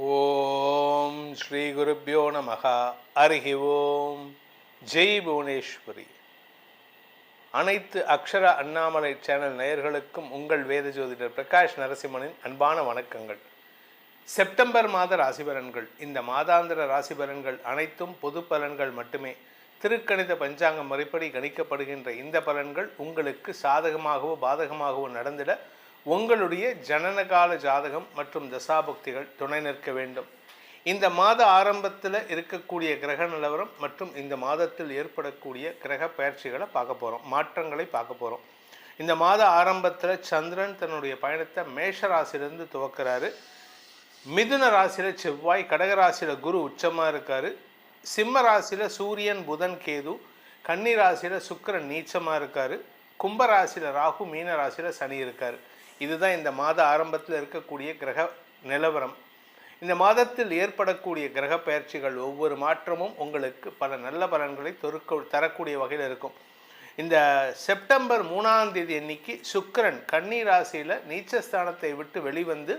ஓம் ஸ்ரீ குருப்யோ நமஹ. ஹரிஹி ஓம். ஜெய் புவனேஸ்வரி. அனைத்து அக்ஷர அண்ணாமலை சேனல் நேயர்களுக்கும் உங்கள் வேத ஜோதிடர் பிரகாஷ் நரசிம்மனின் அன்பான வணக்கங்கள். செப்டம்பர் மாத ராசிபலன்கள். இந்த மாதாந்திர ராசிபலன்கள் அனைத்தும் பொது பலன்கள் மட்டுமே. திருக்கணித பஞ்சாங்கம் முறைப்படி கணிக்கப்படுகின்ற இந்த பலன்கள் உங்களுக்கு சாதகமாகவோ பாதகமாகவோ நடந்திட உங்களுடைய ஜனனகால ஜாதகம் மற்றும் தசாபுக்திகள் துணை நிற்க வேண்டும். இந்த மாத ஆரம்பத்தில் இருக்கக்கூடிய கிரக நிலவரம் மற்றும் இந்த மாதத்தில் ஏற்படக்கூடிய கிரக பயிற்சிகளை பார்க்க போகிறோம், மாற்றங்களை பார்க்க போகிறோம். இந்த மாத ஆரம்பத்தில் சந்திரன் தன்னுடைய பயணத்தை மேஷ ராசியிலிருந்து துவக்கிறாரு. மிதுன ராசியில் செவ்வாய், கடகராசியில் குரு உச்சமாக இருக்கார். சிம்ம ராசியில் சூரியன், புதன், கேது, கன்னி ராசியில் சுக்கிரன் நீச்சமாக இருக்கார். கும்பராசியில் ராகு, மீன ராசியில் சனி இருக்கார். இதுதான் இந்த மாத ஆரம்பத்தில் இருக்கக்கூடிய கிரக நிலவரம். இந்த மாதத்தில் ஏற்படக்கூடிய கிரக பயிற்சிகள் ஒவ்வொரு மாற்றமும் உங்களுக்கு பல நல்ல பலன்களை தரக்கூடிய வகையில் இருக்கும். இந்த செப்டம்பர் 3ஆம் தேதி அன்னைக்கு சுக்கிரன் கன்னி ராசியில் நீச்சஸ்தானத்தை விட்டு வெளிவந்து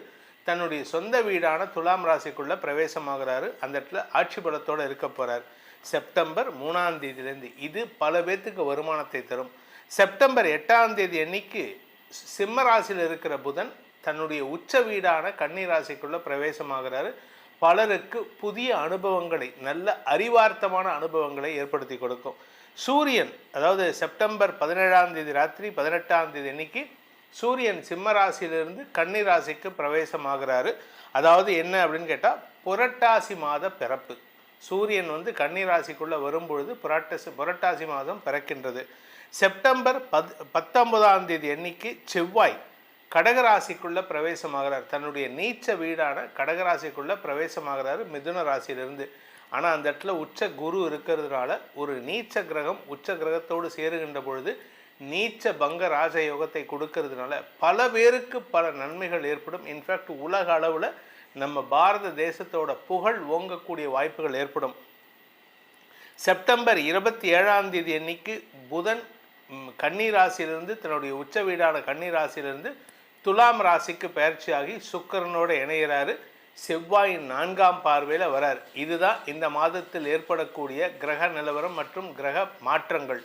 தன்னுடைய சொந்த வீடான துலாம் ராசிக்குள்ளே பிரவேசமாகிறாரு. அந்த இடத்துல ஆட்சி பலத்தோடு இருக்க போகிறார் செப்டம்பர் 3ஆம் தேதியிலேருந்து. இது பல பேர்த்துக்கு வருமானத்தை தரும். செப்டம்பர் 8ஆம் தேதி அன்னைக்கு சிம்ம ராசியில் இருக்கிற புதன் தன்னுடைய உச்ச வீடான கன்னி ராசிக்குள்ளே பிரவேசமாகிறாரு. பலருக்கு புதிய அனுபவங்களை, நல்ல அறிவார்த்தமான அனுபவங்களை ஏற்படுத்தி கொடுக்கும். சூரியன், அதாவது செப்டம்பர் 17ஆம் தேதி ராத்திரி 18ஆம் தேதி அன்னைக்கு சூரியன் சிம்ம ராசியிலிருந்து கன்னி ராசிக்கு பிரவேசமாகிறாரு. அதாவது என்ன அப்படின்னு கேட்டால், புரட்டாசி மாத பிறப்பு. சூரியன் கன்னி ராசிக்குள்ளே வரும்பொழுது புரட்டாசி மாதம் பிறக்கின்றது. செப்டம்பர் 19ஆம் தேதி அன்னைக்கு செவ்வாய் கடகராசிக்குள்ளே பிரவேசமாகிறார். தன்னுடைய நீச்ச வீடான கடகராசிக்குள்ளே பிரவேசமாகிறாரு மிதுன ராசியிலிருந்து. ஆனால் அந்த இடத்துல உச்ச குரு இருக்கிறதுனால ஒரு நீச்ச கிரகம் உச்ச கிரகத்தோடு சேருகின்ற பொழுது நீச்ச பங்க ராஜயோகத்தை கொடுக்கறதுனால பல பேருக்கு பல நன்மைகள் ஏற்படும். இன்ஃபேக்ட் உலக அளவில் நம்ம பாரத தேசத்தோட புகழ் ஓங்கக்கூடிய வாய்ப்புகள் ஏற்படும். செப்டம்பர் 27ஆம் தேதி அன்னைக்கு புதன் கன்னி ராசியிலிருந்து தன்னுடைய உச்ச வீடான கன்னி ராசியிலிருந்து துலாம் ராசிக்கு பயிற்சியாகி சுக்கிரனோடு இணைகிறாரு. செவ்வாயின் 4ஆம் பார்வையில் வரார். இதுதான் இந்த மாதத்தில் ஏற்படக்கூடிய கிரக நிலவரம் மற்றும் கிரக மாற்றங்கள்.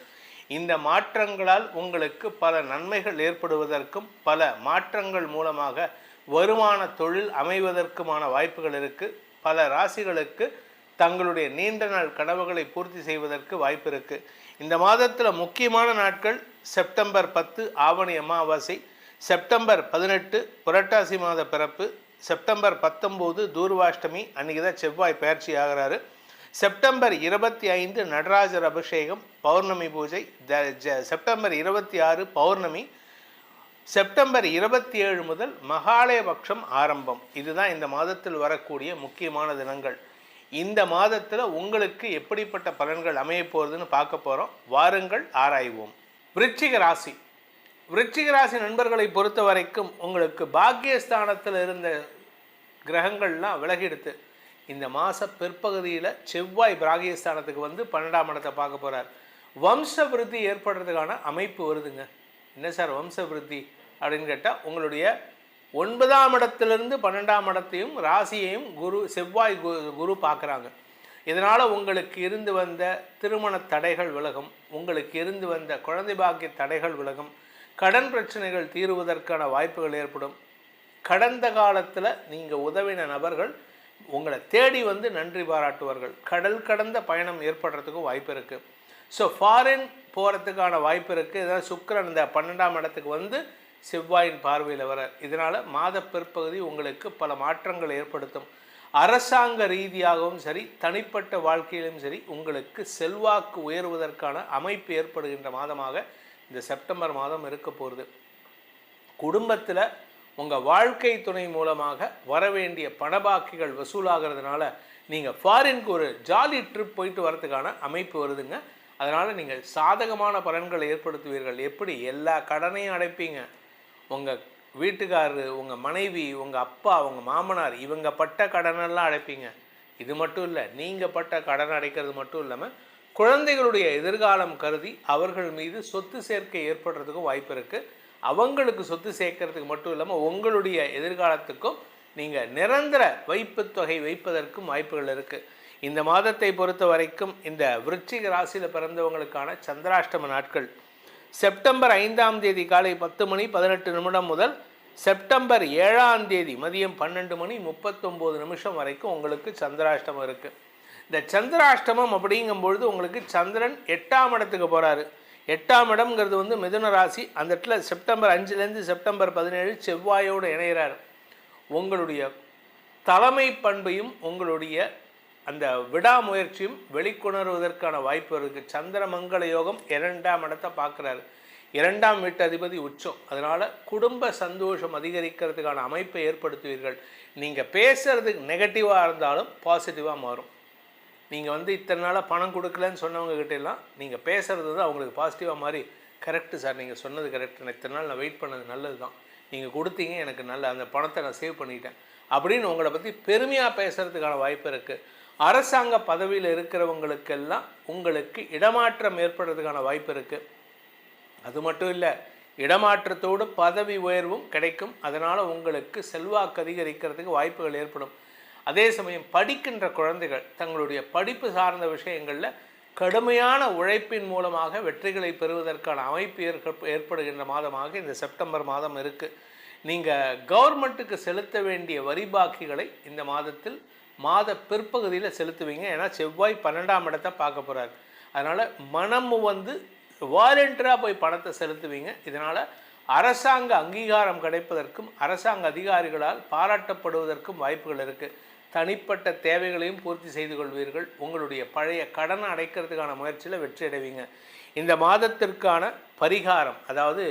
இந்த மாற்றங்களால் உங்களுக்கு பல நன்மைகள் ஏற்படுவதற்கும் பல மாற்றங்கள் மூலமாக வருமான தொழில் அமைவதற்குமான வாய்ப்புகள் இருக்குது. பல ராசிகளுக்கு தங்களுடைய நீண்ட நாள் கனவுகளை பூர்த்தி செய்வதற்கு வாய்ப்பு இருக்குது. இந்த மாதத்தில் முக்கியமான நாட்கள் செப்டம்பர் 10 ஆவணி அமாவாசை, செப்டம்பர் 18 புரட்டாசி மாத பிறப்பு, செப்டம்பர் 19 தூர்வாஷ்டமி, அன்றைக்கி தான் செவ்வாய் பயிற்சி ஆகிறாரு. செப்டம்பர் 25 நடராஜர் அபிஷேகம், பௌர்ணமி பூஜை. செப்டம்பர் 26 பௌர்ணமி. செப்டம்பர் 27 முதல் மகாலயபக்ஷம் ஆரம்பம். இதுதான் இந்த மாதத்தில் வரக்கூடிய முக்கியமான தினங்கள். இந்த மாதத்தில் உங்களுக்கு எப்படிப்பட்ட பலன்கள் அமைய போகிறதுன்னு பார்க்க போகிறோம். வாருங்கள் ஆராய்வோம். விருச்சிக ராசி. விருச்சிக ராசி நண்பர்களை பொறுத்த வரைக்கும் உங்களுக்கு பாக்கியஸ்தானத்தில் இருந்த கிரகங்கள்லாம் விலகிடுத்து. இந்த மாத பிற்பகுதியில் செவ்வாய் பாக்கியஸ்தானத்துக்கு 12ஆம் இடத்தை பார்க்க போகிறார். வம்ச விருத்தி ஏற்படுறதுக்கான அமைப்பு வருதுங்க. என்ன சார் வம்ச விருத்தி அப்படின்னு கேட்டால், உங்களுடைய 9ஆம் இடத்திலிருந்து 12ஆம் இடத்தையும் ராசியையும் செவ்வாய் குரு பார்க்குறாங்க. இதனால் உங்களுக்கு இருந்து வந்த திருமண தடைகள் விலகும், உங்களுக்கு இருந்து வந்த குழந்தை பாக்கிய தடைகள் விலகும், கடன் பிரச்சனைகள் தீருவதற்கான வாய்ப்புகள் ஏற்படும். கடந்த காலத்தில் நீங்கள் உதவின நபர்கள் உங்களை தேடி நன்றி பாராட்டுவார்கள். கடல் கடந்த பயணம் ஏற்படுறதுக்கும் வாய்ப்பு இருக்குது. ஸோ ஃபாரின் போகிறதுக்கான வாய்ப்பு இருக்குது. இதனால் சுக்கிரன் இந்த 12ஆம் இடத்துக்கு செவ்வாயின் பார்வையில் வர. இதனால் மாத பிற்பகுதி உங்களுக்கு பல மாற்றங்கள் ஏற்படுத்தும். அரசாங்க ரீதியாகவும் சரி, தனிப்பட்ட வாழ்க்கையிலும் சரி, உங்களுக்கு செல்வாக்கு உயர்வதற்கான அமைப்பு ஏற்படுகின்ற மாதமாக இந்த செப்டம்பர் மாதம் இருக்க போகிறது. குடும்பத்தில் உங்கள் வாழ்க்கை துணை மூலமாக வரவேண்டிய பணபாக்கிகள் வசூலாகிறதுனால நீங்கள் ஃபாரினுக்கு ஒரு ஜாலி ட்ரிப் போயிட்டு வரதுக்கான அமைப்பு வருதுங்க. அதனால் நீங்கள் சாதகமான பலன்களை ஏற்படுத்துவீர்கள். எப்படி? எல்லா கடனையும் அடைப்பீங்க. உங்கள் வீட்டுக்காரர், உங்கள் மனைவி, உங்கள் அப்பா, உங்கள் மாமனார் இவங்க பட்ட கடனெல்லாம் அடைப்பீங்க. இது மட்டும் இல்லை, நீங்கள் பட்ட கடன் அடைக்கிறது மட்டும் இல்லாமல் குழந்தைகளுடைய எதிர்காலம் கருதி அவர்கள் மீது சொத்து சேர்க்கை ஏற்படுறதுக்கும் வாய்ப்பு இருக்குது. அவங்களுக்கு சொத்து சேர்க்கறதுக்கு மட்டும் இல்லாமல் உங்களுடைய எதிர்காலத்துக்கும் நீங்கள் நிரந்தர வைப்புத் தொகை வைப்பதற்கும் வாய்ப்புகள் இருக்குது. இந்த மாதத்தை பொறுத்த வரைக்கும் இந்த விருச்சிக ராசியில் பிறந்தவங்களுக்கான சந்திராஷ்டம நாட்கள் செப்டம்பர் 5ஆம் தேதி காலை 10:18 முதல் செப்டம்பர் 7ஆம் தேதி மதியம் 12:39 வரைக்கும் உங்களுக்கு சந்திராஷ்டமம் இருக்குது. இந்த சந்திராஷ்டமம் அப்படிங்கும்பொழுது உங்களுக்கு சந்திரன் 8ஆம் இடத்துக்கு போகிறாரு. 8ஆம் இடம்ங்கிறது வந்து மிதுன ராசி. அந்த இடத்துல செப்டம்பர் 5லேருந்து செப்டம்பர் 17 செவ்வாயோடு இணைகிறார். உங்களுடைய தலைமை பண்பையும் உங்களுடைய அந்த விடாமுயற்சியும் வெளிக்கொணர்வதற்கான வாய்ப்பு இருக்குது. சந்திரமங்கல யோகம் 2ஆம் இடத்தை பார்க்குறாரு. 2ஆம் வீட்டு அதிபதி உச்சம். அதனால் குடும்ப சந்தோஷம் அதிகரிக்கிறதுக்கான அமைப்பை ஏற்படுத்துவீர்கள். நீங்கள் பேசுகிறதுக்கு நெகட்டிவாக இருந்தாலும் பாசிட்டிவாக மாறும். நீங்கள் வந்து இத்தனை நாளாக பணம் கொடுக்கலன்னு சொன்னவங்ககிட்ட எல்லாம் நீங்கள் பேசுகிறது தான் அவங்களுக்கு பாசிட்டிவாக மாறி, கரெக்டு சார், நீங்கள் சொன்னது கரெக்ட், நான் இத்தனை நாள் நான் வெயிட் பண்ணது நல்லது தான், நீங்கள் கொடுத்தீங்க, எனக்கு நல்ல அந்த பணத்தை நான் சேவ் பண்ணிட்டேன் அப்படின்னு உங்களை பற்றி பெருமையாக பேசுகிறதுக்கான வாய்ப்பு இருக்குது. அரசாங்க பதவியில் இருக்கிறவங்களுக்கெல்லாம் உங்களுக்கு இடமாற்றம் ஏற்படுறதுக்கான வாய்ப்பு இருக்குது. அது மட்டும் இல்லை, இடமாற்றத்தோடு பதவி உயர்வும் கிடைக்கும். அதனால் உங்களுக்கு செல்வாக்கு அதிகரிக்கிறதுக்கு வாய்ப்புகள் ஏற்படும். அதே சமயம் படிக்கின்ற குழந்தைகள் தங்களுடைய படிப்பு சார்ந்த விஷயங்களில் கடுமையான உழைப்பின் மூலமாக வெற்றிகளை பெறுவதற்கான அமைப்பு ஏற்படுகின்ற மாதமாக இந்த செப்டம்பர் மாதம் இருக்குது. நீங்கள் கவர்மெண்ட்டுக்கு செலுத்த வேண்டிய வரி பாக்கிகளை இந்த மாதத்தில் மாத பிற்பகுதியில் செலுத்துவீங்க. ஏன்னா செவ்வாய் 12ஆம் இடத்தை பார்க்க போகிறார். அதனால் மனம் வந்து வாலண்டியராக போய் பணத்தை செலுத்துவீங்க. இதனால் அரசாங்க அங்கீகாரம் கிடைப்பதற்கும் அரசாங்க அதிகாரிகளால் பாராட்டப்படுவதற்கும் வாய்ப்புகள் இருக்குது. தனிப்பட்ட தேவைகளையும் பூர்த்தி செய்து கொள்வீர்கள். உங்களுடைய பழைய கடனை அடைக்கிறதுக்கான முயற்சியில் வெற்றி அடைவீங்க. இந்த மாதத்திற்கான பரிகாரம், அதாவது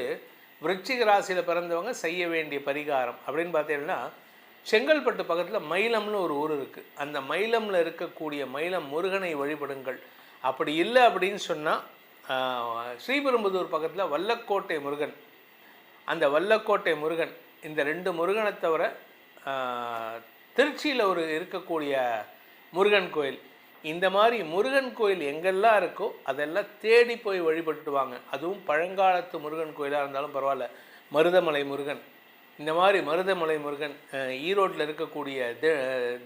விருச்சிக ராசியில் பிறந்தவங்க செய்ய வேண்டிய பரிகாரம் அப்படின்னு பார்த்தீங்கன்னா, செங்கல்பட்டு பக்கத்தில் மயிலம்னு ஒரு ஊர் இருக்குது. அந்த மயிலமில் இருக்கக்கூடிய மயிலம் முருகனை வழிபடுங்கள். அப்படி இல்லை அப்படின்னு சொன்னால் ஸ்ரீபெரும்புதூர் பக்கத்தில் வல்லக்கோட்டை முருகன், அந்த வல்லக்கோட்டை முருகன், இந்த 2 முருகனை தவிர திருச்சியில் ஒரு இருக்கக்கூடிய முருகன் கோயில், இந்த மாதிரி முருகன் கோயில் எங்கெல்லாம் இருக்கோ அதெல்லாம் தேடி போய் வழிபட்டு வாங்க. அதுவும் பழங்காலத்து முருகன் கோயிலாக இருந்தாலும் பரவாயில்ல. மருதமலை முருகன், இந்த மாதிரி மருதமலை முருகன், ஈரோட்டில் இருக்கக்கூடிய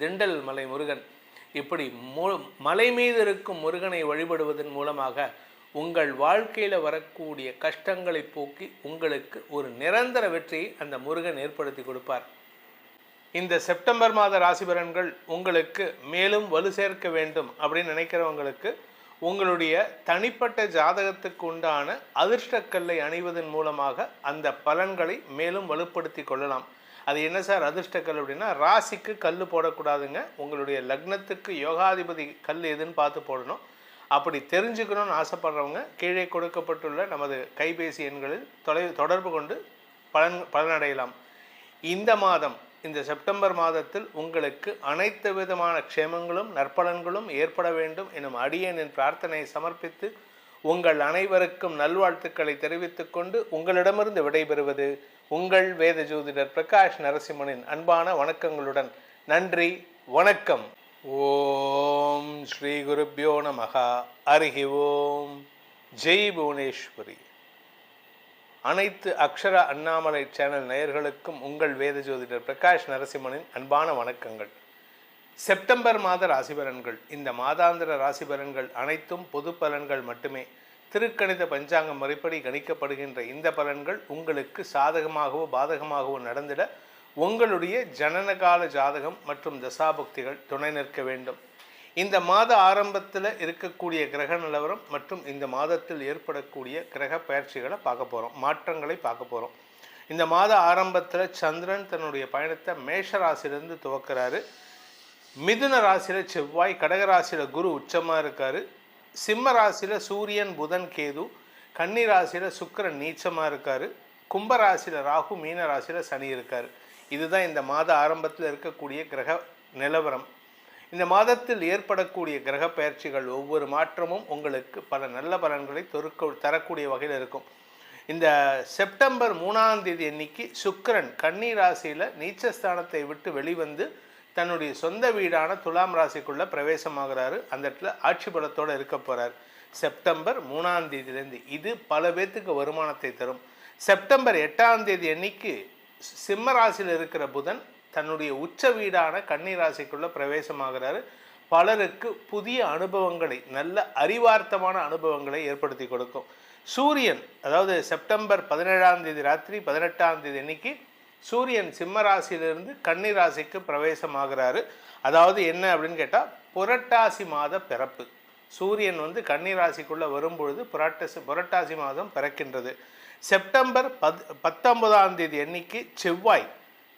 திண்டல் மலை முருகன், இப்படி மலை மீது இருக்கும் முருகனை வழிபடுவதன் மூலமாக உங்கள் வாழ்க்கையில் வரக்கூடிய கஷ்டங்களை போக்கி உங்களுக்கு ஒரு நிரந்தர வெற்றியை அந்த முருகன் ஏற்படுத்தி கொடுப்பார். இந்த செப்டம்பர் மாத ராசி பலன்கள் உங்களுக்கு மேலும் வலு சேர்க்க வேண்டும் அப்படின்னு நினைக்கிறவங்களுக்கு உங்களுடைய தனிப்பட்ட ஜாதகத்துக்கு உண்டான அதிர்ஷ்டக்கல்லை அணிவதன் மூலமாக அந்த பலன்களை மேலும் வலுப்படுத்தி கொள்ளலாம். அது என்ன சார் அதிர்ஷ்டக்கல் அப்படின்னா, ராசிக்கு கல் போடக்கூடாதுங்க. உங்களுடைய லக்னத்துக்கு யோகாதிபதி கல் எதுன்னு பார்த்து போடணும். அப்படி தெரிஞ்சுக்கணும்னு ஆசைப்படுறவங்க கீழே கொடுக்கப்பட்டுள்ள நமது கைபேசி எண்களில் தொடர்பு கொண்டு பலனடையலாம். இந்த மாதம், இந்த செப்டம்பர் மாதத்தில் உங்களுக்கு அனைத்து விதமான க்ஷேமங்களும் நற்பலன்களும் ஏற்பட வேண்டும் எனும் அடியேனின் பிரார்த்தனையை சமர்ப்பித்து உங்கள் அனைவருக்கும் நல்வாழ்த்துக்களை தெரிவித்துக் கொண்டு உங்களிடமிருந்து விடைபெறுவது உங்கள் வேத ஜோதிடர் பிரகாஷ் நரசிம்மனின் அன்பான வணக்கங்களுடன். நன்றி, வணக்கம். ஓம் ஸ்ரீ குருப்யோ நமஹ. ஹரி ஓம். ஜெய் புவனேஸ்வரி. அனைத்து அக்ஷர அண்ணாமலை சேனல் நேயர்களுக்கும் உங்கள் வேத ஜோதிடர் பிரகாஷ் நரசிம்மனின் அன்பான வணக்கங்கள். செப்டம்பர் மாத ராசி பலன்கள். இந்த மாதாந்திர ராசி பலன்கள் அனைத்தும் பொது பலன்கள் மட்டுமே. திருக்கணித பஞ்சாங்கம் முறைப்படி கணிக்கப்படுகின்ற இந்த பலன்கள் உங்களுக்கு சாதகமாகவோ பாதகமாகவோ நடந்திட உங்களுடைய ஜனனகால ஜாதகம் மற்றும் தசாபுக்திகள் துணை நிற்க வேண்டும். இந்த மாத ஆரம்பத்தில் இருக்கக்கூடிய கிரக நிலவரம் மற்றும் இந்த மாதத்தில் ஏற்படக்கூடிய கிரக பயிற்சிகளை பார்க்க போகிறோம், மாற்றங்களை பார்க்க போகிறோம். இந்த மாத ஆரம்பத்தில் சந்திரன் தன்னுடைய பயணத்தை மேஷ ராசியிலேருந்து துவக்கிறாரு. மிதுன ராசியில் செவ்வாய், கடகராசியில் குரு உச்சமாக இருக்கார், சிம்ம ராசியில் சூரியன் புதன் கேது, கன்னி ராசியில் சுக்கிரன் நீச்சமாக இருக்கார், கும்பராசியில் ராகு, மீன ராசியில் சனி இருக்கார். இதுதான் இந்த மாத ஆரம்பத்தில் இருக்கக்கூடிய கிரக நிலவரம். இந்த மாதத்தில் ஏற்படக்கூடிய கிரக பயிற்சிகள் ஒவ்வொரு மாற்றமும் உங்களுக்கு பல நல்ல பலன்களை தரக்கூடிய வகையில் இருக்கும். இந்த செப்டம்பர் 3ஆம் தேதி அன்னைக்கு சுக்கிரன் கன்னி ராசியில் நீச்சஸ்தானத்தை விட்டு வெளிவந்து தன்னுடைய சொந்த வீடான துலாம் ராசிக்குள்ளே பிரவேசமாகிறாரு. அந்த இடத்துல ஆட்சி பலத்தோடு இருக்க போகிறார் செப்டம்பர் 3ஆம் தேதியிலேருந்து. இது பல பேர்த்துக்கு வருமானத்தை தரும். செப்டம்பர் 8ஆம் தேதி அன்னைக்கு சிம்ம ராசியில் இருக்கிற புதன் தன்னுடைய உச்ச வீடான கன்னி ராசிக்குள்ள பிரவேசமாகிறாரு. பலருக்கு புதிய அனுபவங்களை, நல்ல அறிவார்த்தமான அனுபவங்களை ஏற்படுத்தி கொடுக்கும். சூரியன், அதாவது செப்டம்பர் 17ஆம் தேதி ராத்திரி 18ஆம் தேதி அன்னைக்கு சூரியன் சிம்ம ராசியிலிருந்து கன்னி ராசிக்கு பிரவேசமாகிறாரு. அதாவது என்ன அப்படின்னு கேட்டால், புரட்டாசி மாத பிறப்பு. சூரியன் கன்னி ராசிக்குள்ளே வரும்பொழுது புரட்டாசி மாதம் பிறக்கின்றது. செப்டம்பர் 19ஆம் தேதி அன்னைக்கு செவ்வாய்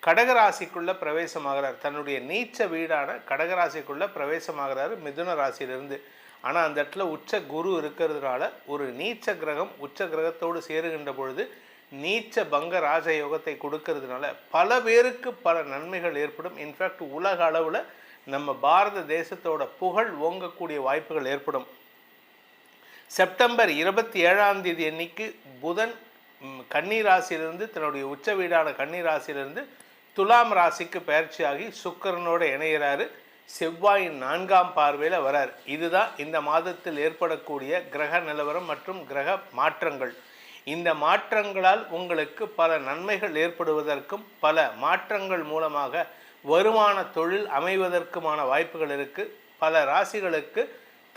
கடகராசிக்குள்ளே பிரவேசமாகிறார். தன்னுடைய நீச்ச வீடான கடகராசிக்குள்ளே பிரவேசமாகிறாரு மிதுன ராசியிலிருந்து. ஆனால் அந்த இடத்துல உச்ச குரு இருக்கிறதுனால ஒரு நீச்ச கிரகம் உச்ச கிரகத்தோடு சேருகின்ற பொழுது நீச்ச பங்க ராஜயோகத்தை கொடுக்கறதுனால பல பேருக்கு பல நன்மைகள் ஏற்படும். இன்ஃபேக்ட் உலக அளவில் நம்ம பாரத தேசத்தோட புகழ் ஓங்கக்கூடிய வாய்ப்புகள் ஏற்படும். செப்டம்பர் 27ஆம் தேதி அன்னைக்கு புதன் கன்னி ராசியிலிருந்து தன்னுடைய உச்ச வீடான கன்னி ராசியிலிருந்து துலாம் ராசிக்கு பயிற்சியாகி சுக்கிரனோடு இணைகிறாரு. செவ்வாயின் 4ஆம் பார்வையில் வரார். இதுதான் இந்த மாதத்தில் ஏற்படக்கூடிய கிரக நிலவரம் மற்றும் கிரக மாற்றங்கள். இந்த மாற்றங்களால் உங்களுக்கு பல நன்மைகள் ஏற்படுவதற்கும் பல மாற்றங்கள் மூலமாக வருமான தொழில் அமைவதற்குமான வாய்ப்புகள் இருக்குது. பல ராசிகளுக்கு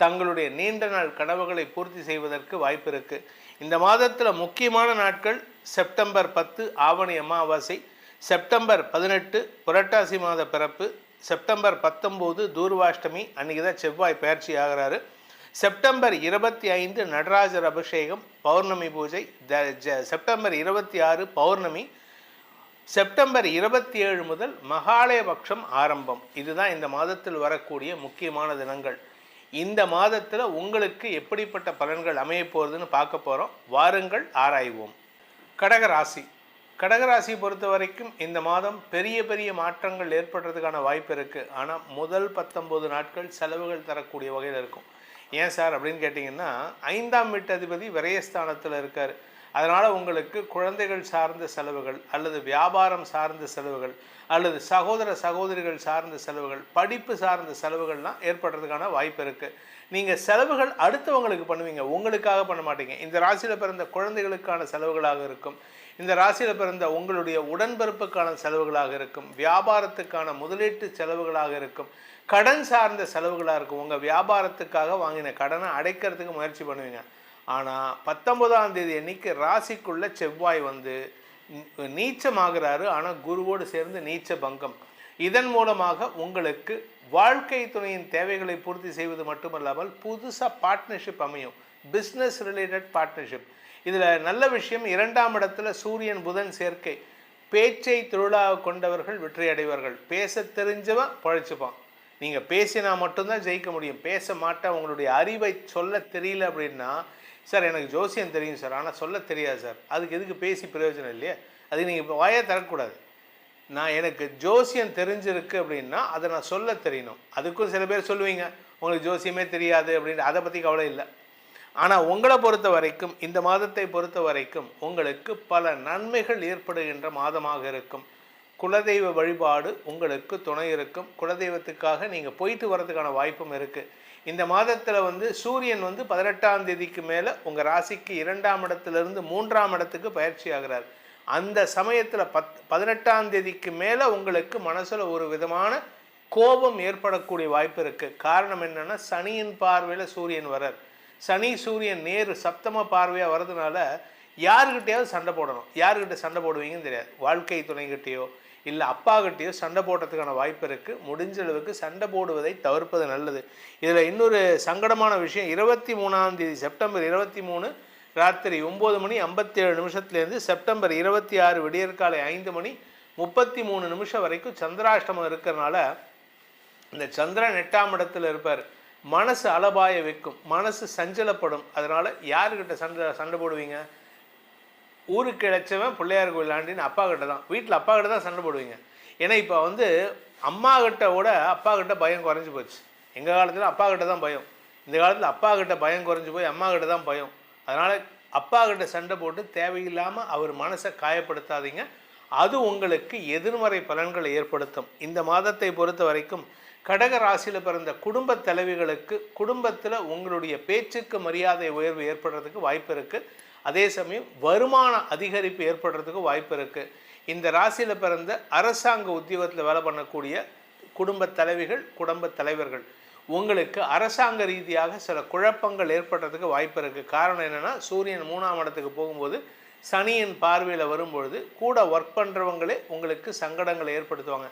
தங்களுடைய நீண்ட நாள் கனவுகளை பூர்த்தி செய்வதற்கு வாய்ப்பு இருக்குது. இந்த மாதத்தில் முக்கியமான நாட்கள் செப்டம்பர் 10 ஆவணி அமாவாசை, செப்டம்பர் 18 புரட்டாசி மாத பிறப்பு, செப்டம்பர் 19 தூர்வாஷ்டமி, அன்றைக்கி தான் செவ்வாய் பயிற்சி ஆகிறாரு. செப்டம்பர் 25 நடராஜர் அபிஷேகம் பௌர்ணமி பூஜை, செப்டம்பர் 26 பௌர்ணமி, செப்டம்பர் 27 முதல் மகாலயபக்ஷம் ஆரம்பம். இதுதான் இந்த மாதத்தில் வரக்கூடிய முக்கியமான தினங்கள். இந்த மாதத்தில் உங்களுக்கு எப்படிப்பட்ட பலன்கள் அமைய போகிறதுன்னு பார்க்க போகிறோம். வாருங்கள் ஆராய்வோம். கடகராசி. கடகராசி பொறுத்த வரைக்கும் இந்த மாதம் பெரிய பெரிய மாற்றங்கள் ஏற்படுறதுக்கான வாய்ப்பு இருக்குது. ஆனால் முதல் 19 நாட்கள் செலவுகள் தரக்கூடிய வகையில் இருக்கும். ஏன் சார் அப்படின்னு கேட்டிங்கன்னா, 5ஆம் வீட்டு அதிபதி விரயஸ்தானத்தில் இருக்கார். அதனால் உங்களுக்கு குழந்தைகள் சார்ந்த செலவுகள் அல்லது வியாபாரம் சார்ந்த செலவுகள் அல்லது சகோதர சகோதரிகள் சார்ந்த செலவுகள், படிப்பு சார்ந்த செலவுகள்லாம் ஏற்படுறதுக்கான வாய்ப்பு இருக்குது. நீங்கள் செலவுகள் அடுத்தவங்களுக்கு பண்ணுவீங்க, உங்களுக்காக பண்ண மாட்டீங்க. இந்த ராசியில் பிறந்த குழந்தைகளுக்கான செலவுகளாக இருக்கும். இந்த ராசியில் பிறந்த உங்களுடைய உடன்பிறப்புக்கான செலவுகளாக இருக்கும். வியாபாரத்துக்கான முதலீட்டு செலவுகளாக இருக்கும். கடன் சார்ந்த செலவுகளாக இருக்கும். உங்கள் வியாபாரத்துக்காக வாங்கின கடனை அடைக்கிறதுக்கு முயற்சி பண்ணுவீங்க. ஆனால் 19ஆம் தேதி அன்னைக்கு ராசிக்குள்ளே செவ்வாய் நீச்சமாகிறாரு. ஆனால் குருவோடு சேர்ந்து நீச்ச பங்கம். இதன் மூலமாக உங்களுக்கு வாழ்க்கை துணையின் தேவைகளை பூர்த்தி செய்வது மட்டுமல்லாமல் புதுசாக பார்ட்னர்ஷிப் அமையும். Business related partnership. இதில் நல்ல விஷயம், 2ஆம் இடத்துல சூரியன் புதன் சேர்க்கை. பேச்சை தொழிலாக கொண்டவர்கள் வெற்றி அடைவார்கள். பேச தெரிஞ்சவன் பழைச்சுப்பான். நீங்கள் பேசினா மட்டும்தான் ஜெயிக்க முடியும். பேச மாட்டேன், உங்களுடைய அறிவை சொல்ல தெரியல அப்படின்னா, சார் எனக்கு ஜோசியம் தெரியும் சார், ஆனால் சொல்ல தெரியாது சார், அதுக்கு எதுக்கு பேசி பிரயோஜனம் இல்லையா? அதுக்கு நீங்கள் இப்போ வாயே தரக்கூடாது. எனக்கு ஜோசியம் தெரிஞ்சிருக்கு அப்படின்னா அதை நான் சொல்ல தெரியணும். அதுக்கும் சில பேர் சொல்லுவீங்க உங்களுக்கு ஜோசியமே தெரியாது அப்படின்னு, அதை பற்றி கவலை இல்லை. ஆனால் உங்களை பொறுத்த வரைக்கும், இந்த மாதத்தை பொறுத்த வரைக்கும் உங்களுக்கு பல நன்மைகள் ஏற்படுகின்ற மாதமாக இருக்கும். குலதெய்வ வழிபாடு உங்களுக்கு துணை இருக்கும். குலதெய்வத்துக்காக நீங்கள் போயிட்டு வர்றதுக்கான வாய்ப்பும் இருக்குது. இந்த மாதத்தில் சூரியன் 18ஆம் தேதிக்கு மேலே உங்கள் ராசிக்கு 2ஆம் இடத்துலேருந்து 3ஆம் இடத்துக்கு பயிற்சி ஆகிறார். அந்த சமயத்தில் 18ஆம் தேதிக்கு மேலே உங்களுக்கு மனசில் ஒரு விதமான கோபம் ஏற்படக்கூடிய வாய்ப்பு இருக்குது. காரணம் என்னென்னா, சனியின் பார்வையில் சூரியன் வரார். சனி சூரியன் நேரு சப்தம பார்வையாக வர்றதுனால யாருக்கிட்டையாவது சண்டை போடணும். யாருக்கிட்ட சண்டை போடுவீங்கன்னு தெரியாது. வாழ்க்கை துணைக்கிட்டேயோ இல்லை அப்பாக்கிட்டேயோ சண்டை போடுறதுக்கான வாய்ப்பு இருக்குது. முடிஞ்ச அளவுக்கு சண்டை போடுவதை தவிர்ப்பது நல்லது. இதில் இன்னொரு சங்கடமான விஷயம், 23ஆம் தேதி செப்டம்பர் 23 ராத்திரி 9:57 செப்டம்பர் 26 விடியற்காலை 5:33 வரைக்கும் சந்திராஷ்டமம் இருக்கிறனால இந்த சந்திரன் 8ஆம் இடத்துல இருப்பார். மனசு அலபாய வைக்கும், மனசு சஞ்சலப்படும். அதனால் யாருக்கிட்ட சண்டை போடுவீங்க? ஊருக்கு இழைச்சவன் பிள்ளையார் கோயில் ஆண்டின்னு அப்பா கிட்ட தான், வீட்டில் அப்பா கிட்ட தான் சண்டை போடுவீங்க. ஏன்னா இப்போ அம்மா கிட்ட விட அப்பா கிட்ட பயம் குறைஞ்சி போச்சு. எங்கள் காலத்தில் அப்பா கிட்ட தான் பயம். இந்த காலத்தில் அப்பா கிட்ட பயம் குறைஞ்சி போய் அம்மா கிட்ட தான் பயம். அதனால் அப்பா கிட்ட சண்டை போட்டு தேவையில்லாமல் அவர் மனசை காயப்படுத்தாதீங்க. அது உங்களுக்கு எதிர்மறை பலன்களை ஏற்படுத்தும். இந்த மாதத்தை பொறுத்த வரைக்கும் கடக ராசியில் பிறந்த குடும்ப தலைவிகளுக்கு குடும்பத்தில் உங்களுடைய பேச்சுக்கு மரியாதை உயர்வு ஏற்படுறதுக்கு வாய்ப்பு இருக்குது. அதே சமயம் வருமான அதிகரிப்பு ஏற்படுறதுக்கு வாய்ப்பு இருக்குது. இந்த ராசியில் பிறந்த அரசாங்க உத்தியோகத்தில் வேலை பண்ணக்கூடிய குடும்ப தலைவிகள், குடும்ப தலைவர்கள், உங்களுக்கு அரசாங்க ரீதியாக சில குழப்பங்கள் ஏற்படுறதுக்கு வாய்ப்பு இருக்குது. காரணம் என்னென்னா, சூரியன் 3ஆம் இடத்துக்கு போகும்போது சனியின் பார்வையில் வரும்பொழுது கூட ஒர்க் பண்ணுறவங்களே உங்களுக்கு சங்கடங்களை ஏற்படுத்துவாங்க.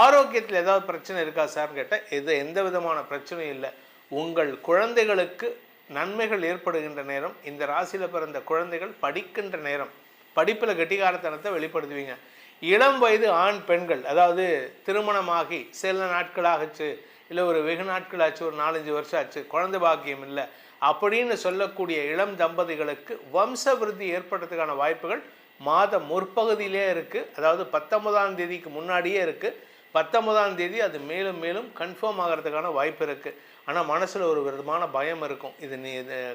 ஆரோக்கியத்தில் ஏதாவது பிரச்சனை இருக்கா சார்னு கேட்டால் எந்த விதமான பிரச்சனையும் இல்லை. உங்கள் குழந்தைகளுக்கு நன்மைகள் ஏற்படுகின்ற நேரம், இந்த ராசியில் பிறந்த குழந்தைகள் படிக்கின்ற நேரம், படிப்பில் கெட்டிக்காரத்தனத்தை வெளிப்படுத்துவீங்க. இளம் வயது ஆண் பெண்கள், அதாவது திருமணமாகி சில நாட்களாகச்சு, இல்லை ஒரு வெகு நாட்கள் ஆச்சு, ஒரு 4-5 வருஷம் ஆச்சு, குழந்தை பாக்கியம் இல்லை அப்படின்னு சொல்லக்கூடிய இளம் தம்பதிகளுக்கு வம்ச விருத்தி ஏற்படுறதுக்கான வாய்ப்புகள் மாதம் முற்பகுதியிலே இருக்குது. அதாவது 19ஆம் தேதிக்கு முன்னாடியே இருக்குது. 19ஆம் தேதி அது மேலும் மேலும் கன்ஃபார்ம் ஆகிறதுக்கான வாய்ப்பு இருக்குது. ஆனால் மனசில் ஒரு விதமான பயம் இருக்கும். இது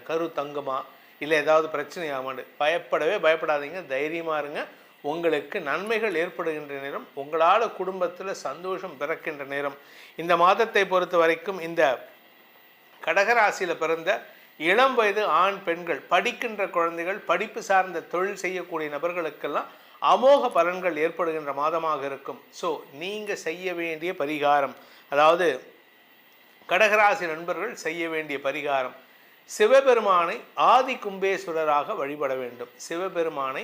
கரு தங்குமா, இல்லை ஏதாவது பிரச்சனை ஆகாமாண்டு. பயப்படாதீங்க, தைரியமாக இருங்க. உங்களுக்கு நன்மைகள் ஏற்படுகின்ற நேரம், உங்களால் குடும்பத்தில் சந்தோஷம் பிறக்கின்ற நேரம். இந்த மாதத்தை பொறுத்த வரைக்கும் இந்த கடகராசியில் பிறந்த இளம் வயது ஆண் பெண்கள், படிக்கின்ற குழந்தைகள், படிப்பு சார்ந்த தொழில் செய்யக்கூடிய நபர்களுக்கெல்லாம் அமோக பலன்கள் ஏற்படுகின்ற மாதமாக இருக்கும். ஸோ நீங்கள் செய்ய வேண்டிய பரிகாரம், அதாவது கடகராசி நண்பர்கள் செய்ய வேண்டிய பரிகாரம், சிவபெருமானை ஆதி கும்பேஸ்வரராக வழிபட வேண்டும். சிவபெருமானை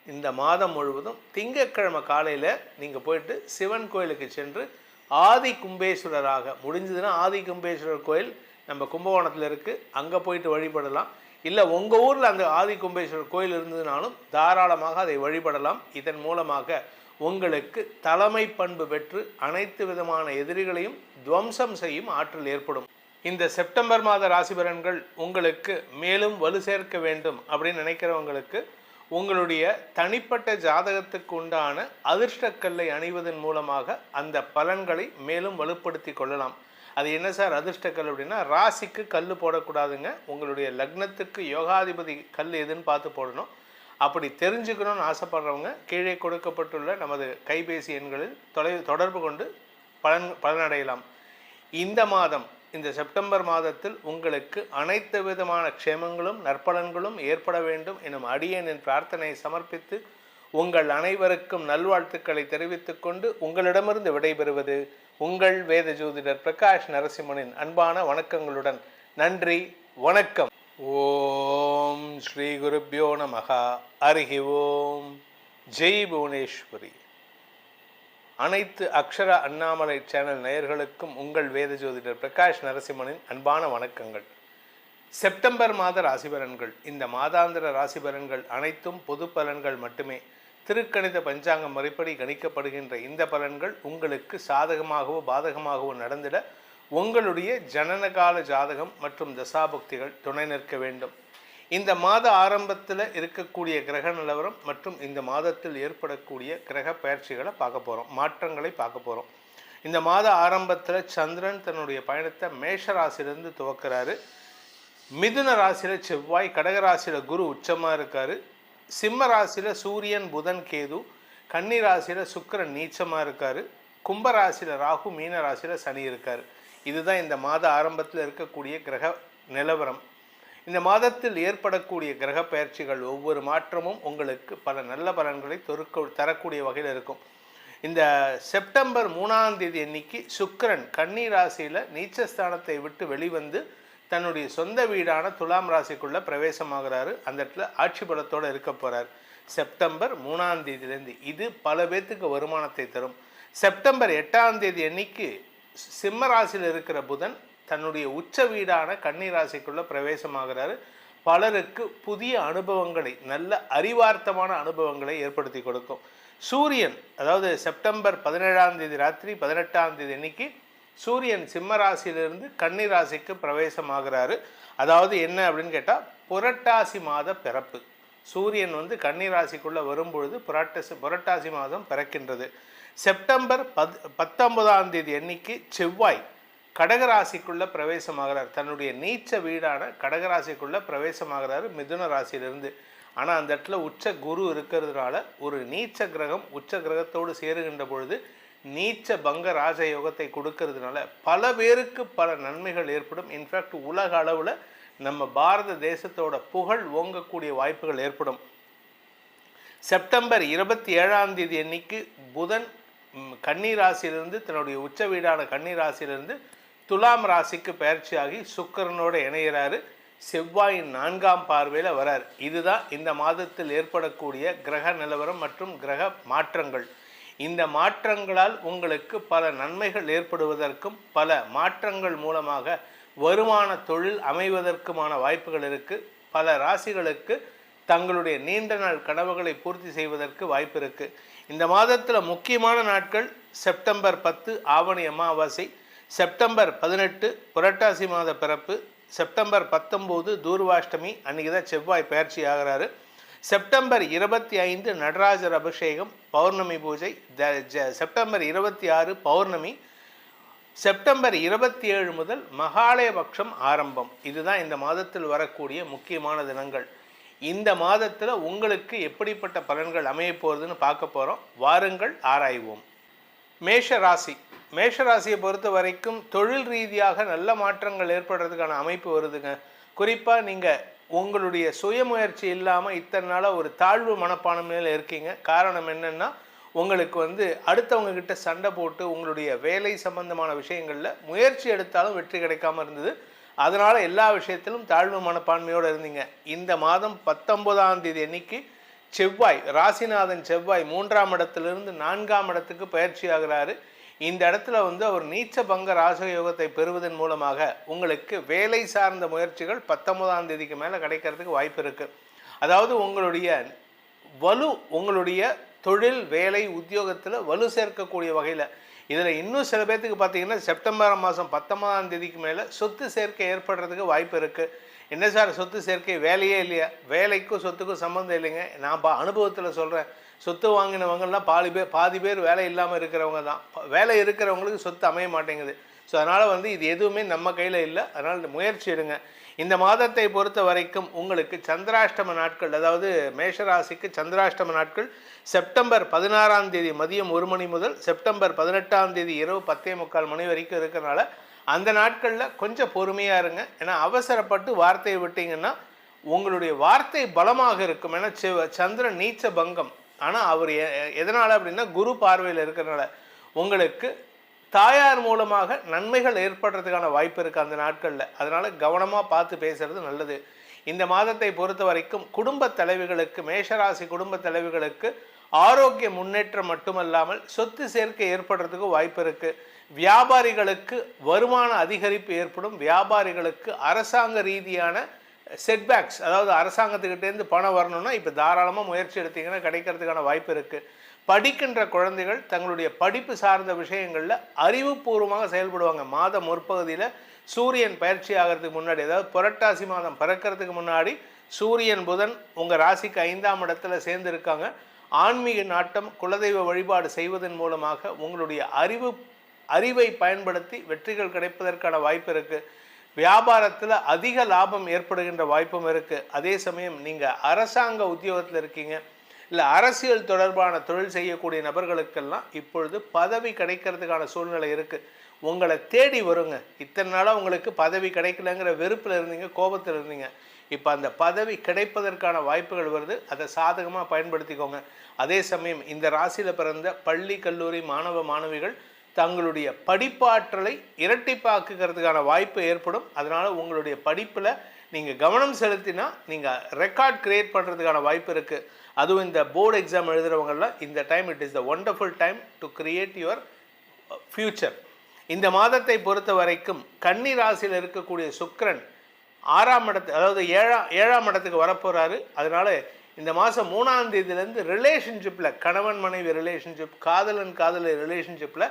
இந்த மாதம் முழுவதும் திங்கட்கிழமை காலையில் நீங்கள் போயிட்டு சிவன் கோயிலுக்கு சென்று ஆதி கும்பேஸ்வரராக, முடிஞ்சதுன்னா ஆதி கும்பேஸ்வரர் கோயில் நம்ம கும்பகோணத்தில் இருக்குது, அங்கே போயிட்டு வழிபடலாம். இல்லை உங்கள் ஊரில் அந்த ஆதி கும்பேஸ்வரர் கோயில் இருந்ததுனாலும் தாராளமாக அதை வழிபடலாம். இதன் மூலமாக உங்களுக்கு தலைமை பண்பு பெற்று அனைத்து விதமான எதிரிகளையும் துவம்சம் செய்யும் ஆற்றல் ஏற்படும். இந்த செப்டம்பர் மாத ராசி பலன்கள் உங்களுக்கு மேலும் வலு சேர்க்க வேண்டும் அப்படின்னு நினைக்கிறவங்களுக்கு உங்களுடைய தனிப்பட்ட ஜாதகத்துக்கு உண்டான அதிர்ஷ்டக்கல்லை அணிவதன் மூலமாக அந்த பலன்களை மேலும் வலுப்படுத்தி கொள்ளலாம். அது என்ன சார் அதிர்ஷ்டக்கல் அப்படின்னா, ராசிக்கு கல் போடக்கூடாதுங்க. உங்களுடைய லக்னத்துக்கு யோகாதிபதி கல் எதுன்னு பார்த்து போடணும். அப்படி தெரிஞ்சுக்கணும்னு ஆசைப்படுறவங்க கீழே கொடுக்கப்பட்டுள்ள நமது கைபேசி எண்களில் தொடர்பு கொண்டு பலனடையலாம். இந்த மாதம், இந்த செப்டம்பர் மாதத்தில் உங்களுக்கு அனைத்து விதமான க்ஷேமங்களும் நற்பலன்களும் ஏற்பட வேண்டும் எனும் அடியேனின் பிரார்த்தனையை சமர்ப்பித்து உங்கள் அனைவருக்கும் நல்வாழ்த்துக்களை தெரிவித்துக் கொண்டு உங்களிடமிருந்து விடைபெறுவது உங்கள் வேத ஜோதிடர் பிரகாஷ் நரசிம்மனின் அன்பான வணக்கங்களுடன். நன்றி, வணக்கம். ஓம் ஸ்ரீ குருப்யோ நமஹ. ஹரி ஓம். ஜெய் புவனேஸ்வரி. அனைத்து அக்ஷர அண்ணாமலை சேனல் நேயர்களுக்கும் உங்கள் வேத ஜோதிடர் பிரகாஷ் நரசிம்மனின் அன்பான வணக்கங்கள். செப்டம்பர் மாத ராசி பலன்கள். இந்த மாதாந்திர ராசி பலன்கள் அனைத்தும் பொது பலன்கள் மட்டுமே. திருக்கணித பஞ்சாங்கம் முறைப்படி கணிக்கப்படுகின்ற இந்த பலன்கள் உங்களுக்கு சாதகமாகவோ பாதகமாகவோ நடந்திட உங்களுடைய ஜனனகால ஜாதகம் மற்றும் தசாபுக்திகள் துணை நிற்க வேண்டும். இந்த மாத ஆரம்பத்தில் இருக்கக்கூடிய கிரக நிலவரம் மற்றும் இந்த மாதத்தில் ஏற்படக்கூடிய கிரக பயிற்சிகளை பார்க்க போகிறோம், மாற்றங்களை பார்க்க போகிறோம். இந்த மாத ஆரம்பத்தில் சந்திரன் தன்னுடைய பயணத்தை மேஷ ராசியிலிருந்து துவக்கிறாரு. மிதுன ராசியில் செவ்வாய், கடகராசியில் குரு உச்சமாக இருக்கார், சிம்ம ராசியில் சூரியன் புதன் கேது, கன்னி ராசியில் சுக்கிரன் நீச்சமாக இருக்கார், கும்பராசியில் ராகு, மீன ராசியில் சனி இருக்கார். இதுதான் இந்த மாத ஆரம்பத்தில் இருக்கக்கூடிய கிரக நிலவரம். இந்த மாதத்தில் ஏற்படக்கூடிய கிரக பயிற்சிகள் ஒவ்வொரு மாற்றமும் உங்களுக்கு பல நல்ல பலன்களை தரக்கூடிய வகையில் இருக்கும். இந்த செப்டம்பர் 3ஆம் தேதி அன்னைக்கு சுக்கிரன் கன்னி ராசியில் நீச்சஸ்தானத்தை விட்டு வெளிவந்து தன்னுடைய சொந்த வீடான துலாம் ராசிக்குள்ளே பிரவேசமாகிறாரு. அந்த இடத்துல ஆட்சி பலத்தோடு இருக்க போகிறார் செப்டம்பர் 3ஆம் தேதியிலேருந்து. இது பல பேர்த்துக்கு வருமானத்தை தரும். செப்டம்பர் 8ஆம் தேதி அன்னைக்கு சிம்ம ராசியில் இருக்கிற புதன் தன்னுடைய உச்ச வீடான கன்னி ராசிக்குள்ளே பிரவேசமாகிறாரு. பலருக்கு புதிய அனுபவங்களை, நல்ல அறிவார்த்தமான அனுபவங்களை ஏற்படுத்தி கொடுக்கும். சூரியன், அதாவது செப்டம்பர் 17ஆம் தேதி ராத்திரி 18ஆம் தேதி அன்னைக்கு சூரியன் சிம்ம ராசியிலிருந்து கன்னி ராசிக்கு பிரவேசமாகிறாரு. அதாவது என்ன அப்படின்னு கேட்டால், புரட்டாசி மாத பிறப்பு. சூரியன் கன்னி ராசிக்குள்ளே வரும்பொழுது புரட்டாசி மாதம் பிறக்கின்றது. செப்டம்பர் 19ஆம் தேதி அன்னைக்கு செவ்வாய் கடகராசிக்குள்ளே பிரவேசமாகிறார். தன்னுடைய நீச்ச வீடான கடகராசிக்குள்ளே பிரவேசமாகிறாரு மிதுன ராசியிலிருந்து. ஆனால் அந்த இடத்துல உச்ச குரு இருக்கிறதுனால ஒரு நீச்ச கிரகம் உச்ச கிரகத்தோடு சேருகின்ற பொழுது நீச்ச பங்க ராஜயோகத்தை கொடுக்கறதுனால பல பேருக்கு பல நன்மைகள் ஏற்படும். இன்ஃபேக்ட் உலக அளவில் நம்ம பாரத தேசத்தோட புகழ் ஓங்கக்கூடிய வாய்ப்புகள் ஏற்படும். செப்டம்பர் 27ஆம் தேதி அன்னைக்கு புதன் கன்னி ராசியிலிருந்து தன்னுடைய உச்ச வீடான கன்னி ராசியிலிருந்து துலாம் ராசிக்கு பயிற்சியாகி சுக்கிரனோட இணைகிறாரு. செவ்வாயின் 4ஆம் பார்வையில் வரார். இதுதான் இந்த மாதத்தில் ஏற்படக்கூடிய கிரக நிலவரம் மற்றும் கிரக மாற்றங்கள். இந்த மாற்றங்களால் உங்களுக்கு பல நன்மைகள் ஏற்படுவதற்கும் பல மாற்றங்கள் மூலமாக வருமான தொழில் அமைவதற்குமான வாய்ப்புகள் இருக்குது. பல ராசிகளுக்கு தங்களுடைய நீண்ட நாள் கனவுகளை பூர்த்தி செய்வதற்கு வாய்ப்பு இருக்குது. இந்த மாதத்தில் முக்கியமான நாட்கள் செப்டம்பர் 10 ஆவணி அமாவாசை, செப்டம்பர் 18 புரட்டாசி மாத பிறப்பு, செப்டம்பர் 19 தூர்வாஷ்டமி, அன்றைக்கி தான் செவ்வாய் பயிற்சி ஆகிறாரு. செப்டம்பர் 25 நடராஜர் அபிஷேகம் பௌர்ணமி பூஜை, செப்டம்பர் 26 பௌர்ணமி, செப்டம்பர் 27 முதல் மகாலயபக்ஷம் ஆரம்பம். இதுதான் இந்த மாதத்தில் வரக்கூடிய முக்கியமான தினங்கள். இந்த மாதத்தில் உங்களுக்கு எப்படிப்பட்ட பலன்கள் அமைய போகிறதுன்னு பார்க்க போகிறோம். வாருங்கள் ஆராய்வோம். மேஷராசியை பொறுத்த வரைக்கும் தொழில் ரீதியாக நல்ல மாற்றங்கள் ஏற்படுறதுக்கான அமைப்பு வருதுங்க. குறிப்பாக நீங்கள் உங்களுடைய சுயமுயற்சி இல்லாமல் இத்தனை நாளாக ஒரு தாழ்வு மனப்பான்மையில் இருக்கீங்க. காரணம் என்னென்னா, உங்களுக்கு அடுத்தவங்க கிட்ட சண்டை போட்டு உங்களுடைய வேலை சம்பந்தமான விஷயங்களில் முயற்சி எடுத்தாலும் வெற்றி கிடைக்காம இருந்தது. அதனால் எல்லா விஷயத்திலும் தாழ்வு மனப்பான்மையோடு இருந்தீங்க. இந்த மாதம் 19ஆம் தேதி அன்னைக்கு செவ்வாய், ராசிநாதன் செவ்வாய் 3ஆம் இடத்திலிருந்து 4ஆம் இடத்துக்கு பயிற்சி ஆகிறாரு. இந்த இடத்துல அவர் நீச்ச பங்க ராஜயோகத்தை பெறுவதன் மூலமாக உங்களுக்கு வேலை சார்ந்த முயற்சிகள் 19ஆம் தேதிக்கு மேலே கிடைக்கிறதுக்கு வாய்ப்பு இருக்குது. அதாவது உங்களுடைய தொழில் வேலை உத்தியோகத்தில் வலு சேர்க்கக்கூடிய வகையில். இதில் இன்னும் சில பேர்த்துக்கு பார்த்தீங்கன்னா செப்டம்பர் மாதம் 19ஆம் தேதிக்கு மேலே சொத்து சேர்க்கை ஏற்படுறதுக்கு வாய்ப்பு இருக்குது. என்ன சார் சொத்து சேர்க்கை, வேலையே இல்லையா? வேலைக்கும் சொத்துக்கும் சம்மந்தம் இல்லைங்க. நான் அனுபவத்தில் சொல்கிறேன். சொத்து வாங்கினவங்கலாம் பாதி பேர் வேலை இல்லாமல் இருக்கிறவங்க தான். வேலை இருக்கிறவங்களுக்கு சொத்து அமைய மாட்டேங்குது. ஸோ அதனால் இது எதுவுமே நம்ம கையில் இல்லை. அதனால் முயற்சி எடுங்க. இந்த மாதத்தை பொறுத்த வரைக்கும் உங்களுக்கு சந்திராஷ்டம நாட்கள், அதாவது மேஷராசிக்கு சந்திராஷ்டம நாட்கள் செப்டம்பர் 16ஆம் தேதி மதியம் 1 மணி முதல் செப்டம்பர் 18ஆம் தேதி இரவு 10:45 மணி வரைக்கும் இருக்கிறனால அந்த நாட்களில் கொஞ்சம் பொறுமையாக இருங்க. ஏன்னா அவசரப்பட்டு வார்த்தையை விட்டீங்கன்னா உங்களுடைய வார்த்தை பலமாக இருக்கும். ஏன்னா சந்திரன் நீச்ச பங்கம். ஆனால் அவர் எதனால் அப்படின்னா குரு பார்வையில் இருக்கிறனால உங்களுக்கு தாயார் மூலமாக நன்மைகள் ஏற்படுறதுக்கான வாய்ப்பு இருக்குது அந்த நாட்களில். அதனால் கவனமாக பார்த்து பேசுகிறது நல்லது. இந்த மாதத்தை பொறுத்த வரைக்கும் குடும்ப தலைவிகளுக்கு, மேஷராசி குடும்ப தலைவிகளுக்கு ஆரோக்கிய முன்னேற்றம் மட்டுமல்லாமல் சொத்து சேர்க்கை ஏற்படுறதுக்கு வாய்ப்பு இருக்குது. வியாபாரிகளுக்கு வருமான அதிகரிப்பு ஏற்படும். வியாபாரிகளுக்கு அரசாங்க ரீதியான செட்பேக்ஸ், அதாவது அரசாங்கத்துக்கிட்டேருந்து பணம் வரணும்னா இப்போ தாராளமாக முயற்சி எடுத்தீங்கன்னா கிடைக்கிறதுக்கான வாய்ப்பு இருக்குது. படிக்கின்ற குழந்தைகள் தங்களுடைய படிப்பு சார்ந்த விஷயங்களில் அறிவுபூர்வமாக செயல்படுவாங்க. மாதம் முற்பகுதியில் சூரியன் பயிற்சி ஆகிறதுக்கு முன்னாடி, அதாவது புரட்டாசி மாதம் பிறக்கிறதுக்கு முன்னாடி சூரியன் புதன் உங்கள் ராசிக்கு 5ஆம் இடத்துல சேர்ந்துருக்காங்க. ஆன்மீக நாட்டம், குலதெய்வ வழிபாடு செய்வதன் மூலமாக உங்களுடைய அறிவை பயன்படுத்தி வெற்றிகள் கிடைப்பதற்கான வாய்ப்பு இருக்குது. வியாபாரத்தில் அதிக லாபம் ஏற்படுகின்ற வாய்ப்பும் இருக்குது. அதே சமயம் நீங்கள் அரசாங்க உத்தியோகத்தில் இருக்கீங்க, இல்லை அரசியல் தொடர்பான தொழில் செய்யக்கூடிய நபர்களுக்கெல்லாம் இப்பொழுது பதவி கிடைக்கிறதுக்கான சூழ்நிலை இருக்குது. உங்களை தேடி வருங்க. இத்தனை நாளாக உங்களுக்கு பதவி கிடைக்கலங்கிற வெறுப்பில் இருந்தீங்க, கோபத்தில் இருந்தீங்க. இப்போ அந்த பதவி கிடைப்பதற்கான வாய்ப்புகள் வருது. அதை சாதகமாக பயன்படுத்திக்கோங்க. அதே சமயம் இந்த ராசியில் பிறந்த பள்ளி கல்லூரி மாணவ மாணவிகள் தங்களுடைய படிப்பாற்றலை இரட்டிப்பாக்குறதுக்கான வாய்ப்பு ஏற்படும். அதனால் உங்களுடைய படிப்பில் நீங்கள் கவனம் செலுத்தினா நீங்கள் ரெக்கார்ட் கிரியேட் பண்ணுறதுக்கான வாய்ப்பு இருக்குது. அதுவும் இந்த போர்டு எக்ஸாம் எழுதுகிறவங்கெல்லாம் இந்த time it is the wonderful time to create your future. இந்த மாதத்தை பொறுத்த வரைக்கும் கன்னி ராசியில் இருக்கக்கூடிய சுக்கிரன் 6ஆம் இடத்து, அதாவது 7ஆம் இடத்துக்கு வரப்போகிறாரு. அதனால் இந்த மாதம் 3ஆம் தேதியிலேருந்து ரிலேஷன்ஷிப்பில், கணவன் மனைவி ரிலேஷன்ஷிப், காதலி ரிலேஷன்ஷிப்பில்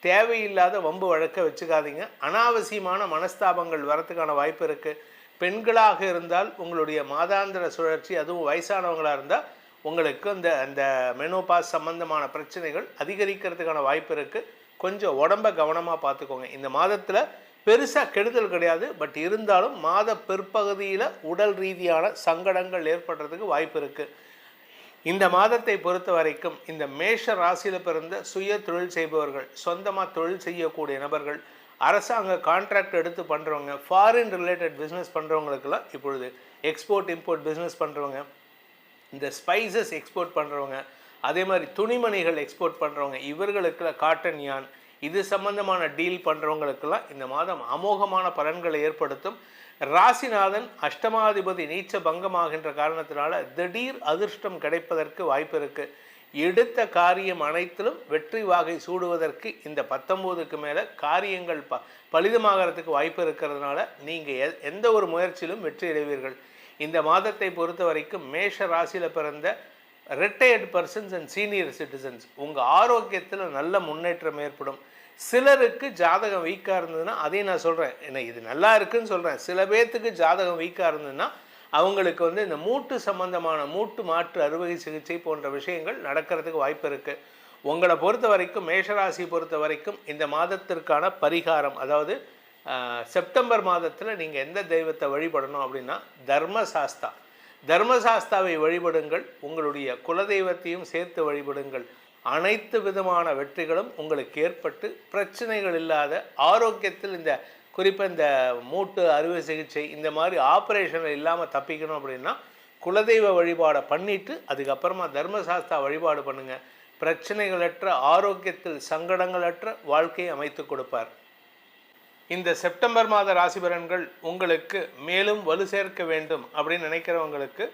தேவையில்லாத வம்பு வழக்க வச்சுக்காதீங்க. அனாவசியமான மனஸ்தாபங்கள் வரத்துக்கான வாய்ப்பு இருக்குது. பெண்களாக இருந்தால் உங்களுடைய மாதாந்திர சுழற்சி, அதுவும் வயசானவங்களாக இருந்தால் உங்களுக்கு அந்த மெனோபாஸ் சம்பந்தமான பிரச்சனைகள் அதிகரிக்கிறதுக்கான வாய்ப்பு இருக்குது. கொஞ்சம் உடம்பை கவனமாக பார்த்துக்கோங்க. இந்த மாதத்தில் பெருசாக கெடுதல் கிடையாது. பட் இருந்தாலும் மாத பிற்பகுதியில் உடல் ரீதியான சங்கடங்கள் ஏற்படுறதுக்கு வாய்ப்பு இருக்குது. இந்த மாதத்தை பொறுத்த வரைக்கும் இந்த மேஷ ராசியில் பிறந்த சுய தொழில் செய்பவர்கள், சொந்தமாக தொழில் செய்யக்கூடிய நபர்கள், அரசாங்க கான்ட்ராக்ட் எடுத்து பண்ணுறவங்க, ஃபாரின் ரிலேட்டட் பிஸ்னஸ் பண்ணுறவங்களுக்கெல்லாம் இப்பொழுது எக்ஸ்போர்ட் இம்போர்ட் பிஸ்னஸ் பண்ணுறவங்க, இந்த ஸ்பைசஸ் எக்ஸ்போர்ட் பண்ணுறவங்க, அதே மாதிரி துணிமணிகள் எக்ஸ்போர்ட் பண்ணுறவங்க, இவர்களுக்கு காட்டன் யான் இது சம்பந்தமான டீல் பண்ணுறவங்களுக்கெல்லாம் இந்த மாதம் அமோகமான பலன்களை ஏற்படுத்தும். ராசிநாதன் அஷ்டமாதிபதி நீச்ச பங்கமாகின்ற காரணத்தினால திடீர் அதிர்ஷ்டம் கிடைப்பதற்கு வாய்ப்பு இருக்குது. எடுத்த காரியம் அனைத்திலும் வெற்றி வாகை சூடுவதற்கு இந்த 19க்கு மேலே காரியங்கள் பலிதமாகறதுக்கு வாய்ப்பு இருக்கிறதுனால நீங்கள் எந்த ஒரு முயற்சியிலும் வெற்றி அடைவீர்கள். இந்த மாதத்தை பொறுத்த வரைக்கும் மேஷ ராசியில் பிறந்த retired persons and senior citizens உங்கள் ஆரோக்கியத்தில் நல்ல முன்னேற்றம் ஏற்படும். சிலருக்கு ஜாதகம் வீக்காக இருந்ததுன்னா அதையும் நான் சொல்கிறேன், ஏன்னா இது நல்லா இருக்குன்னு சொல்கிறேன். சில பேர்த்துக்கு ஜாதகம் வீக்காக இருந்ததுன்னா அவங்களுக்கு இந்த மூட்டு சம்பந்தமான மூட்டு மாற்று அறுவை சிகிச்சை போன்ற விஷயங்கள் நடக்கிறதுக்கு வாய்ப்பு இருக்குது. உங்களை பொறுத்த வரைக்கும் மேஷராசி பொறுத்த வரைக்கும் இந்த மாதத்திற்கான பரிகாரம், அதாவது செப்டம்பர் மாதத்தில் நீங்கள் எந்த தெய்வத்தை வழிபடணும் அப்படின்னா தர்மசாஸ்தாவை வழிபடுங்கள். உங்களுடைய குலதெய்வத்தையும் சேர்த்து வழிபடுங்கள். அனைத்து விதமான வெற்றிகளும் உங்களுக்கு ஏற்பட்டு பிரச்சனைகள் இல்லாத ஆரோக்கியத்தில் குறிப்பாக இந்த மூட்டு அறுவை சிகிச்சை இந்த மாதிரி ஆப்ரேஷன் இல்லாமல் தப்பிக்கணும் அப்படின்னா குலதெய்வ வழிபாடை பண்ணிவிட்டு அதுக்கப்புறமா தர்மசாஸ்தா வழிபாடு பண்ணுங்கள். பிரச்சனைகளற்ற ஆரோக்கியத்தில் சங்கடங்களற்ற வாழ்க்கையை அமைத்து கொடுப்பார். இந்த செப்டம்பர் மாத ராசி பலன்கள் உங்களுக்கு மேலும் வலு சேர்க்க வேண்டும் அப்படின்னு நினைக்கிறவங்களுக்கு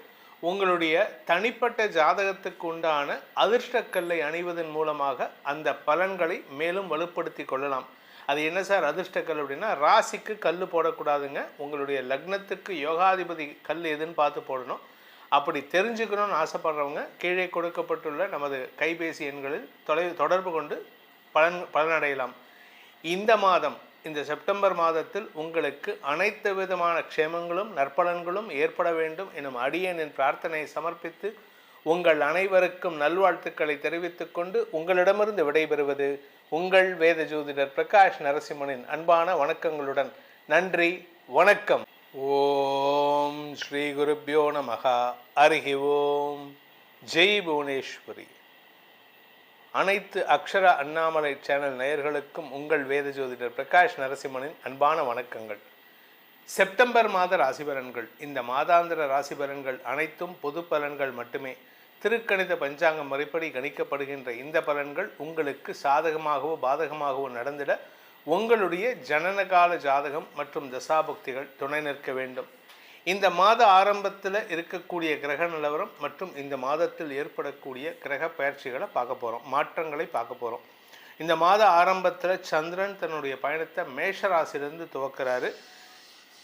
உங்களுடைய தனிப்பட்ட ஜாதகத்துக்கு உண்டான அதிர்ஷ்டக்கல்லை அணிவதன் மூலமாக அந்த பலன்களை மேலும் வலுப்படுத்தி கொள்ளலாம். அது என்ன சார் அதிர்ஷ்டக்கல் அப்படின்னா, ராசிக்கு கல் போடக்கூடாதுங்க. உங்களுடைய லக்னத்துக்கு யோகாதிபதி கல் எதுன்னு பார்த்து போடணும். அப்படி தெரிஞ்சுக்கணும்னு ஆசைப்படுறவங்க கீழே கொடுக்கப்பட்டுள்ள நமது கைபேசி எண்களில் தொடர்பு கொண்டு பலனடையலாம். இந்த மாதம் இந்த செப்டம்பர் மாதத்தில் உங்களுக்கு அனைத்து விதமான க்ஷேமங்களும் நற்பலன்களும் ஏற்பட வேண்டும் எனும் அடியனின் பிரார்த்தனையை சமர்ப்பித்து உங்கள் அனைவருக்கும் நல்வாழ்த்துக்களை தெரிவித்துக் கொண்டு உங்களிடமிருந்து விடைபெறுவது உங்கள் வேத ஜோதிடர் பிரகாஷ் நரசிம்மனின் அன்பான வணக்கங்களுடன். நன்றி, வணக்கம். ஓம் ஸ்ரீ குருப்யோ நமஹ. ஹரி ஓம். ஜெய் புவனேஸ்வரி. அனைத்து அக்ஷர அண்ணாமலை சேனல் நேயர்களுக்கும் உங்கள் வேத ஜோதிடர் பிரகாஷ் நரசிம்மனின் அன்பான வணக்கங்கள். செப்டம்பர் மாத ராசி பலன்கள். இந்த மாதாந்திர ராசி பலன்கள் அனைத்தும் பொது பலன்கள் மட்டுமே. திருக்கணித பஞ்சாங்கம் முறைப்படி கணிக்கப்படுகின்ற இந்த பலன்கள் உங்களுக்கு சாதகமாகவோ பாதகமாகவோ நடந்திட உங்களுடைய ஜனனகால ஜாதகம் மற்றும் தசாபக்திகள் துணை நிற்க வேண்டும். இந்த மாத ஆரம்பத்தில் இருக்கக்கூடிய கிரக நிலவரம் மற்றும் இந்த மாதத்தில் ஏற்படக்கூடிய கிரக பயிற்சிகளை பார்க்க போகிறோம், மாற்றங்களை பார்க்க போகிறோம். இந்த மாத ஆரம்பத்தில் சந்திரன் தன்னுடைய பயணத்தை மேஷ ராசியிலிருந்து துவக்கிறாரு.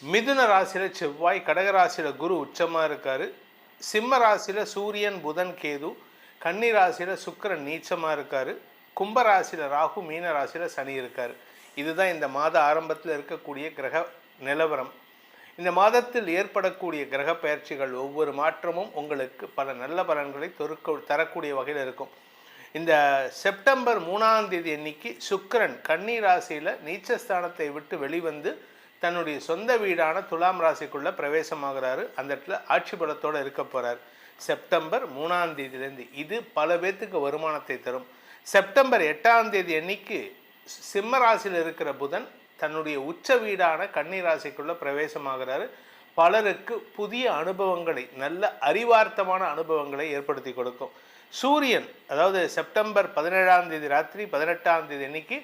மிதுன ராசியில் செவ்வாய், கடகராசியில் குரு உச்சமாக இருக்கார். சிம்ம ராசியில் சூரியன் புதன் கேது, கன்னி ராசியில் சுக்கிரன் நீச்சமாக இருக்கார். கும்பராசியில் ராகு, மீன ராசியில் சனி இருக்கார். இதுதான் இந்த மாத ஆரம்பத்தில் இருக்கக்கூடிய கிரக நிலவரம். இந்த மாதத்தில் ஏற்படக்கூடிய கிரக பயிற்சிகள் ஒவ்வொரு மாற்றமும் உங்களுக்கு பல நல்ல பலன்களை தரக்கூடிய வகையில் இருக்கும். இந்த செப்டம்பர் 3ஆம் தேதி அன்னைக்கு சுக்கிரன் கன்னி ராசியில் நீச்சஸ்தானத்தை விட்டு வெளிவந்து தன்னுடைய சொந்த வீடான துலாம் ராசிக்குள்ளே பிரவேசமாகிறாரு. அந்த இடத்துல ஆட்சி பலத்தோடு இருக்க போகிறார் செப்டம்பர் 3ஆம் தேதியிலேருந்து. இது பல பேர்த்துக்கு வருமானத்தை தரும். செப்டம்பர் 8ஆம் தேதி அன்னைக்கு சிம்ம ராசியில் இருக்கிற புதன் தன்னுடைய உச்ச வீடான கன்னி ராசிக்குள்ளே பிரவேசமாகிறாரு. பலருக்கு புதிய அனுபவங்களை, நல்ல அறிவார்த்தமான அனுபவங்களை ஏற்படுத்தி கொடுக்கும். சூரியன், அதாவது செப்டம்பர் 17ஆம் தேதி ராத்திரி 18ஆம் தேதி அன்னைக்கு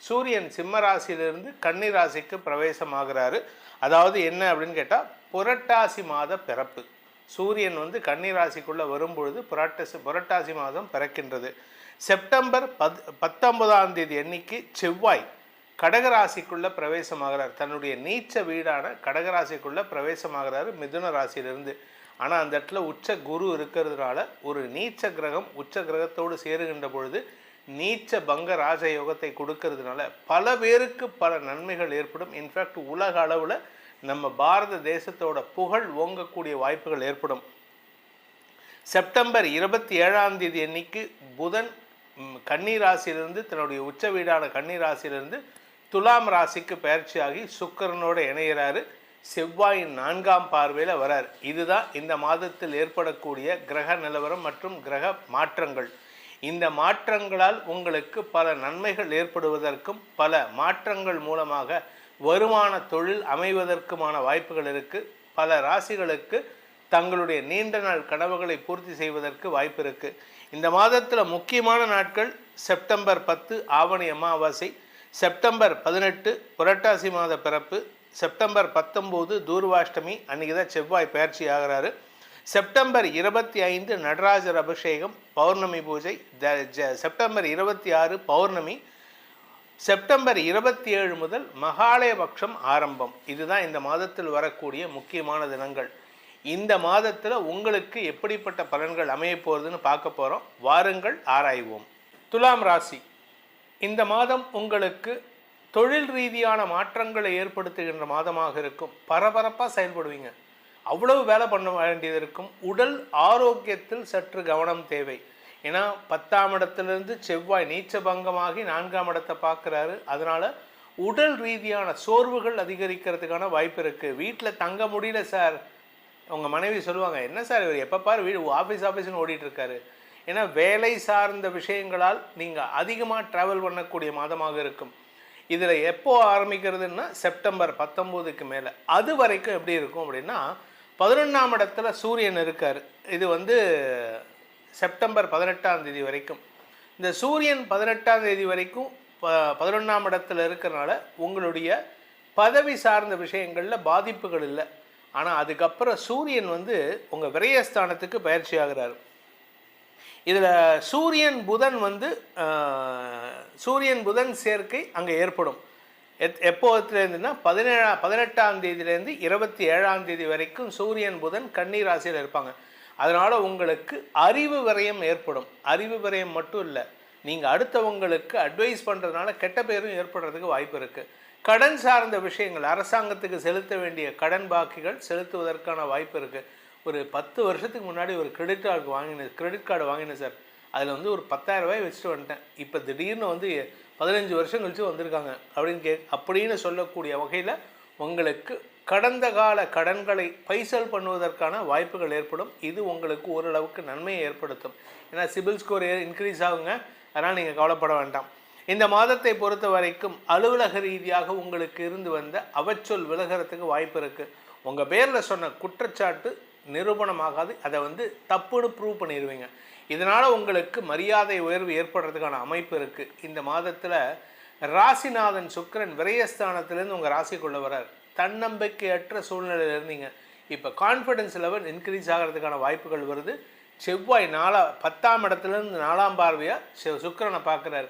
சூரியன் சிம்ம ராசியிலிருந்து கன்னி ராசிக்கு பிரவேசமாகிறாரு. அதாவது என்ன அப்படின்னு கேட்டால் புரட்டாசி மாத பிறப்பு. சூரியன் கன்னி ராசிக்குள்ளே வரும்பொழுது புரட்டாசி மாதம் பிறக்கின்றது. செப்டம்பர் 19ஆம் தேதி அன்னைக்கு செவ்வாய் கடகராசிக்குள்ளே பிரவேசமாகிறார். தன்னுடைய நீச்ச வீடான கடகராசிக்குள்ளே பிரவேசமாகிறாரு மிதுன ராசியிலிருந்து. ஆனால் அந்த இடத்துல உச்ச குரு இருக்கிறதுனால ஒரு நீச்ச கிரகம் உச்ச கிரகத்தோடு சேருகின்ற பொழுது நீச்ச பங்க ராஜயோகத்தை கொடுக்கறதுனால பல பேருக்கு பல நன்மைகள் ஏற்படும். இன்ஃபேக்ட் உலக அளவில் நம்ம பாரத தேசத்தோட புகழ் ஓங்கக்கூடிய வாய்ப்புகள் ஏற்படும். செப்டம்பர் 27ஆம் தேதி அன்னைக்கு புதன் கன்னி ராசியிலிருந்து தன்னுடைய உச்ச வீடான கன்னி ராசியிலிருந்து துலாம் ராசிக்கு பயிற்சியாகி சுக்கிரனோடு இணைகிறாரு. செவ்வாயின் 4ஆம் பார்வையில் வரார். இதுதான் இந்த மாதத்தில் ஏற்படக்கூடிய கிரக நிலவரம் மற்றும் கிரக மாற்றங்கள். இந்த மாற்றங்களால் உங்களுக்கு பல நன்மைகள் ஏற்படுவதற்கும் பல மாற்றங்கள் மூலமாக வருமான தொழில் அமைவதற்குமான வாய்ப்புகள் இருக்குது. பல ராசிகளுக்கு தங்களுடைய நீண்ட நாள் கனவுகளை பூர்த்தி செய்வதற்கு வாய்ப்பு இருக்குது. இந்த மாதத்தில் முக்கியமான நாட்கள் செப்டம்பர் 10 ஆவணி அமாவாசை, செப்டம்பர் 18 புரட்டாசி மாத பிறப்பு, செப்டம்பர் 19 தூர்வாஷ்டமி, அன்றைக்கி தான் செவ்வாய் பயிற்சி ஆகிறாரு. செப்டம்பர் 25 நடராஜர் அபிஷேகம் பௌர்ணமி பூஜை, செப்டம்பர் 26 பௌர்ணமி, செப்டம்பர் 27 முதல் மகாலயபக்ஷம் ஆரம்பம். இதுதான் இந்த மாதத்தில் வரக்கூடிய முக்கியமான தினங்கள். இந்த மாதத்தில் உங்களுக்கு எப்படிப்பட்ட பலன்கள் அமைய போகிறதுன்னு பார்க்க போகிறோம். வாருங்கள் ஆராய்வோம். துலாம் ராசி, இந்த மாதம் உங்களுக்கு தொழில் ரீதியான மாற்றங்களை ஏற்படுத்துகின்ற மாதமாக இருக்கும். பரபரப்பாக செயல்படுவீங்க, அவ்வளவு வேலை பண்ண வேண்டியது இருக்கும். உடல் ஆரோக்கியத்தில் சற்று கவனம் தேவை. ஏன்னா 10ஆம் இடத்துலேருந்து செவ்வாய் நீச்ச பங்கமாகி 4ஆம் இடத்தை பார்க்குறாரு. அதனால் உடல் ரீதியான சோர்வுகள் அதிகரிக்கிறதுக்கான வாய்ப்பு இருக்குது. வீட்டில் தங்க முடியல சார், உங்கள் மனைவி சொல்லுவாங்க, என்ன சார் இவர் எப்போ பாரு வீடு ஆஃபீஸ்னு ஓடிட்டுருக்காரு. ஏன்னா வேலை சார்ந்த விஷயங்களால் நீங்கள் அதிகமாக ட்ராவல் பண்ணக்கூடிய மாதமாக இருக்கும். இதில் எப்போ ஆரம்பிக்கிறதுன்னா செப்டம்பர் 19க்கு மேலே. அது வரைக்கும் எப்படி இருக்கும் அப்படின்னா 11ஆம் இடத்துல சூரியன் இருக்கார். இது செப்டம்பர் 18ஆம் தேதி வரைக்கும். இந்த சூரியன் 18ஆம் தேதி வரைக்கும் 11ஆம் இடத்துல இருக்கிறனால உங்களுடைய பதவி சார்ந்த விஷயங்களில் பாதிப்புகள் இல்லை. ஆனால் அதுக்கப்புறம் சூரியன் உங்கள் விரயஸ்தானத்துக்கு பயிற்சி ஆகிறார். இதில் சூரியன் புதன் சேர்க்கை அங்கே ஏற்படும். எப்போதுலேருந்துன்னா 18ஆம் தேதியிலேருந்து 27ஆம் தேதி வரைக்கும் சூரியன் புதன் கன்னி ராசியில் இருப்பாங்க. அதனால் உங்களுக்கு அறிவு விரயம் ஏற்படும். அறிவு விரயம் மட்டும் இல்லை, நீங்கள் அடுத்தவங்களுக்கு அட்வைஸ் பண்ணுறதுனால கெட்ட பேரும் ஏற்படுறதுக்கு வாய்ப்பு இருக்குது. கடன் சார்ந்த விஷயங்கள், அரசாங்கத்துக்கு செலுத்த வேண்டிய கடன் பாக்கிகள் செலுத்துவதற்கான வாய்ப்பு இருக்குது. ஒரு 10 வருஷத்துக்கு முன்னாடி ஒரு கிரெடிட் கார்டு வாங்கினேன் சார், அதில் ஒரு 10,000 ரூபாய் வச்சுட்டு வந்துட்டேன். இப்போ திடீர்னு 15 வருஷம் கழிச்சு வந்திருக்காங்க அப்படின்னு சொல்லக்கூடிய வகையில் உங்களுக்கு கடந்த கால கடன்களை பைசல் பண்ணுவதற்கான வாய்ப்புகள் ஏற்படும். இது உங்களுக்கு ஓரளவுக்கு நன்மையை ஏற்படுத்தும். ஏன்னா சிபில் ஸ்கோர் இன்க்ரீஸ் ஆகுங்க, அதனால் நீங்கள் கவலைப்பட வேண்டாம். இந்த மாதத்தை பொறுத்த வரைக்கும் அலுவலக ரீதியாக உங்களுக்கு இருந்து வந்த அவச்சொல் விலகிறதுக்கு வாய்ப்பு இருக்குது. உங்கள் பேரில் சொன்ன குற்றச்சாட்டு நிரூபணமாகாது, அதை தப்புன்னு ப்ரூவ் பண்ணிடுவீங்க. இதனால் உங்களுக்கு மரியாதை உயர்வு ஏற்படுறதுக்கான அமைப்பு இருக்குது. இந்த மாதத்தில் ராசிநாதன் சுக்கிரன் விரயஸ்தானத்திலேருந்து உங்கள் ராசிக்குள்ளே வரார். தன்னம்பிக்கையற்ற சூழ்நிலையில் இருந்தீங்க, இப்போ கான்ஃபிடென்ஸ் லெவல் இன்க்ரீஸ் ஆகிறதுக்கான வாய்ப்புகள் வருது. செவ்வாய் 10ஆம் இடத்துலேருந்து 4ஆம் பார்வையாக சுக்கிரனை பார்க்குறாரு.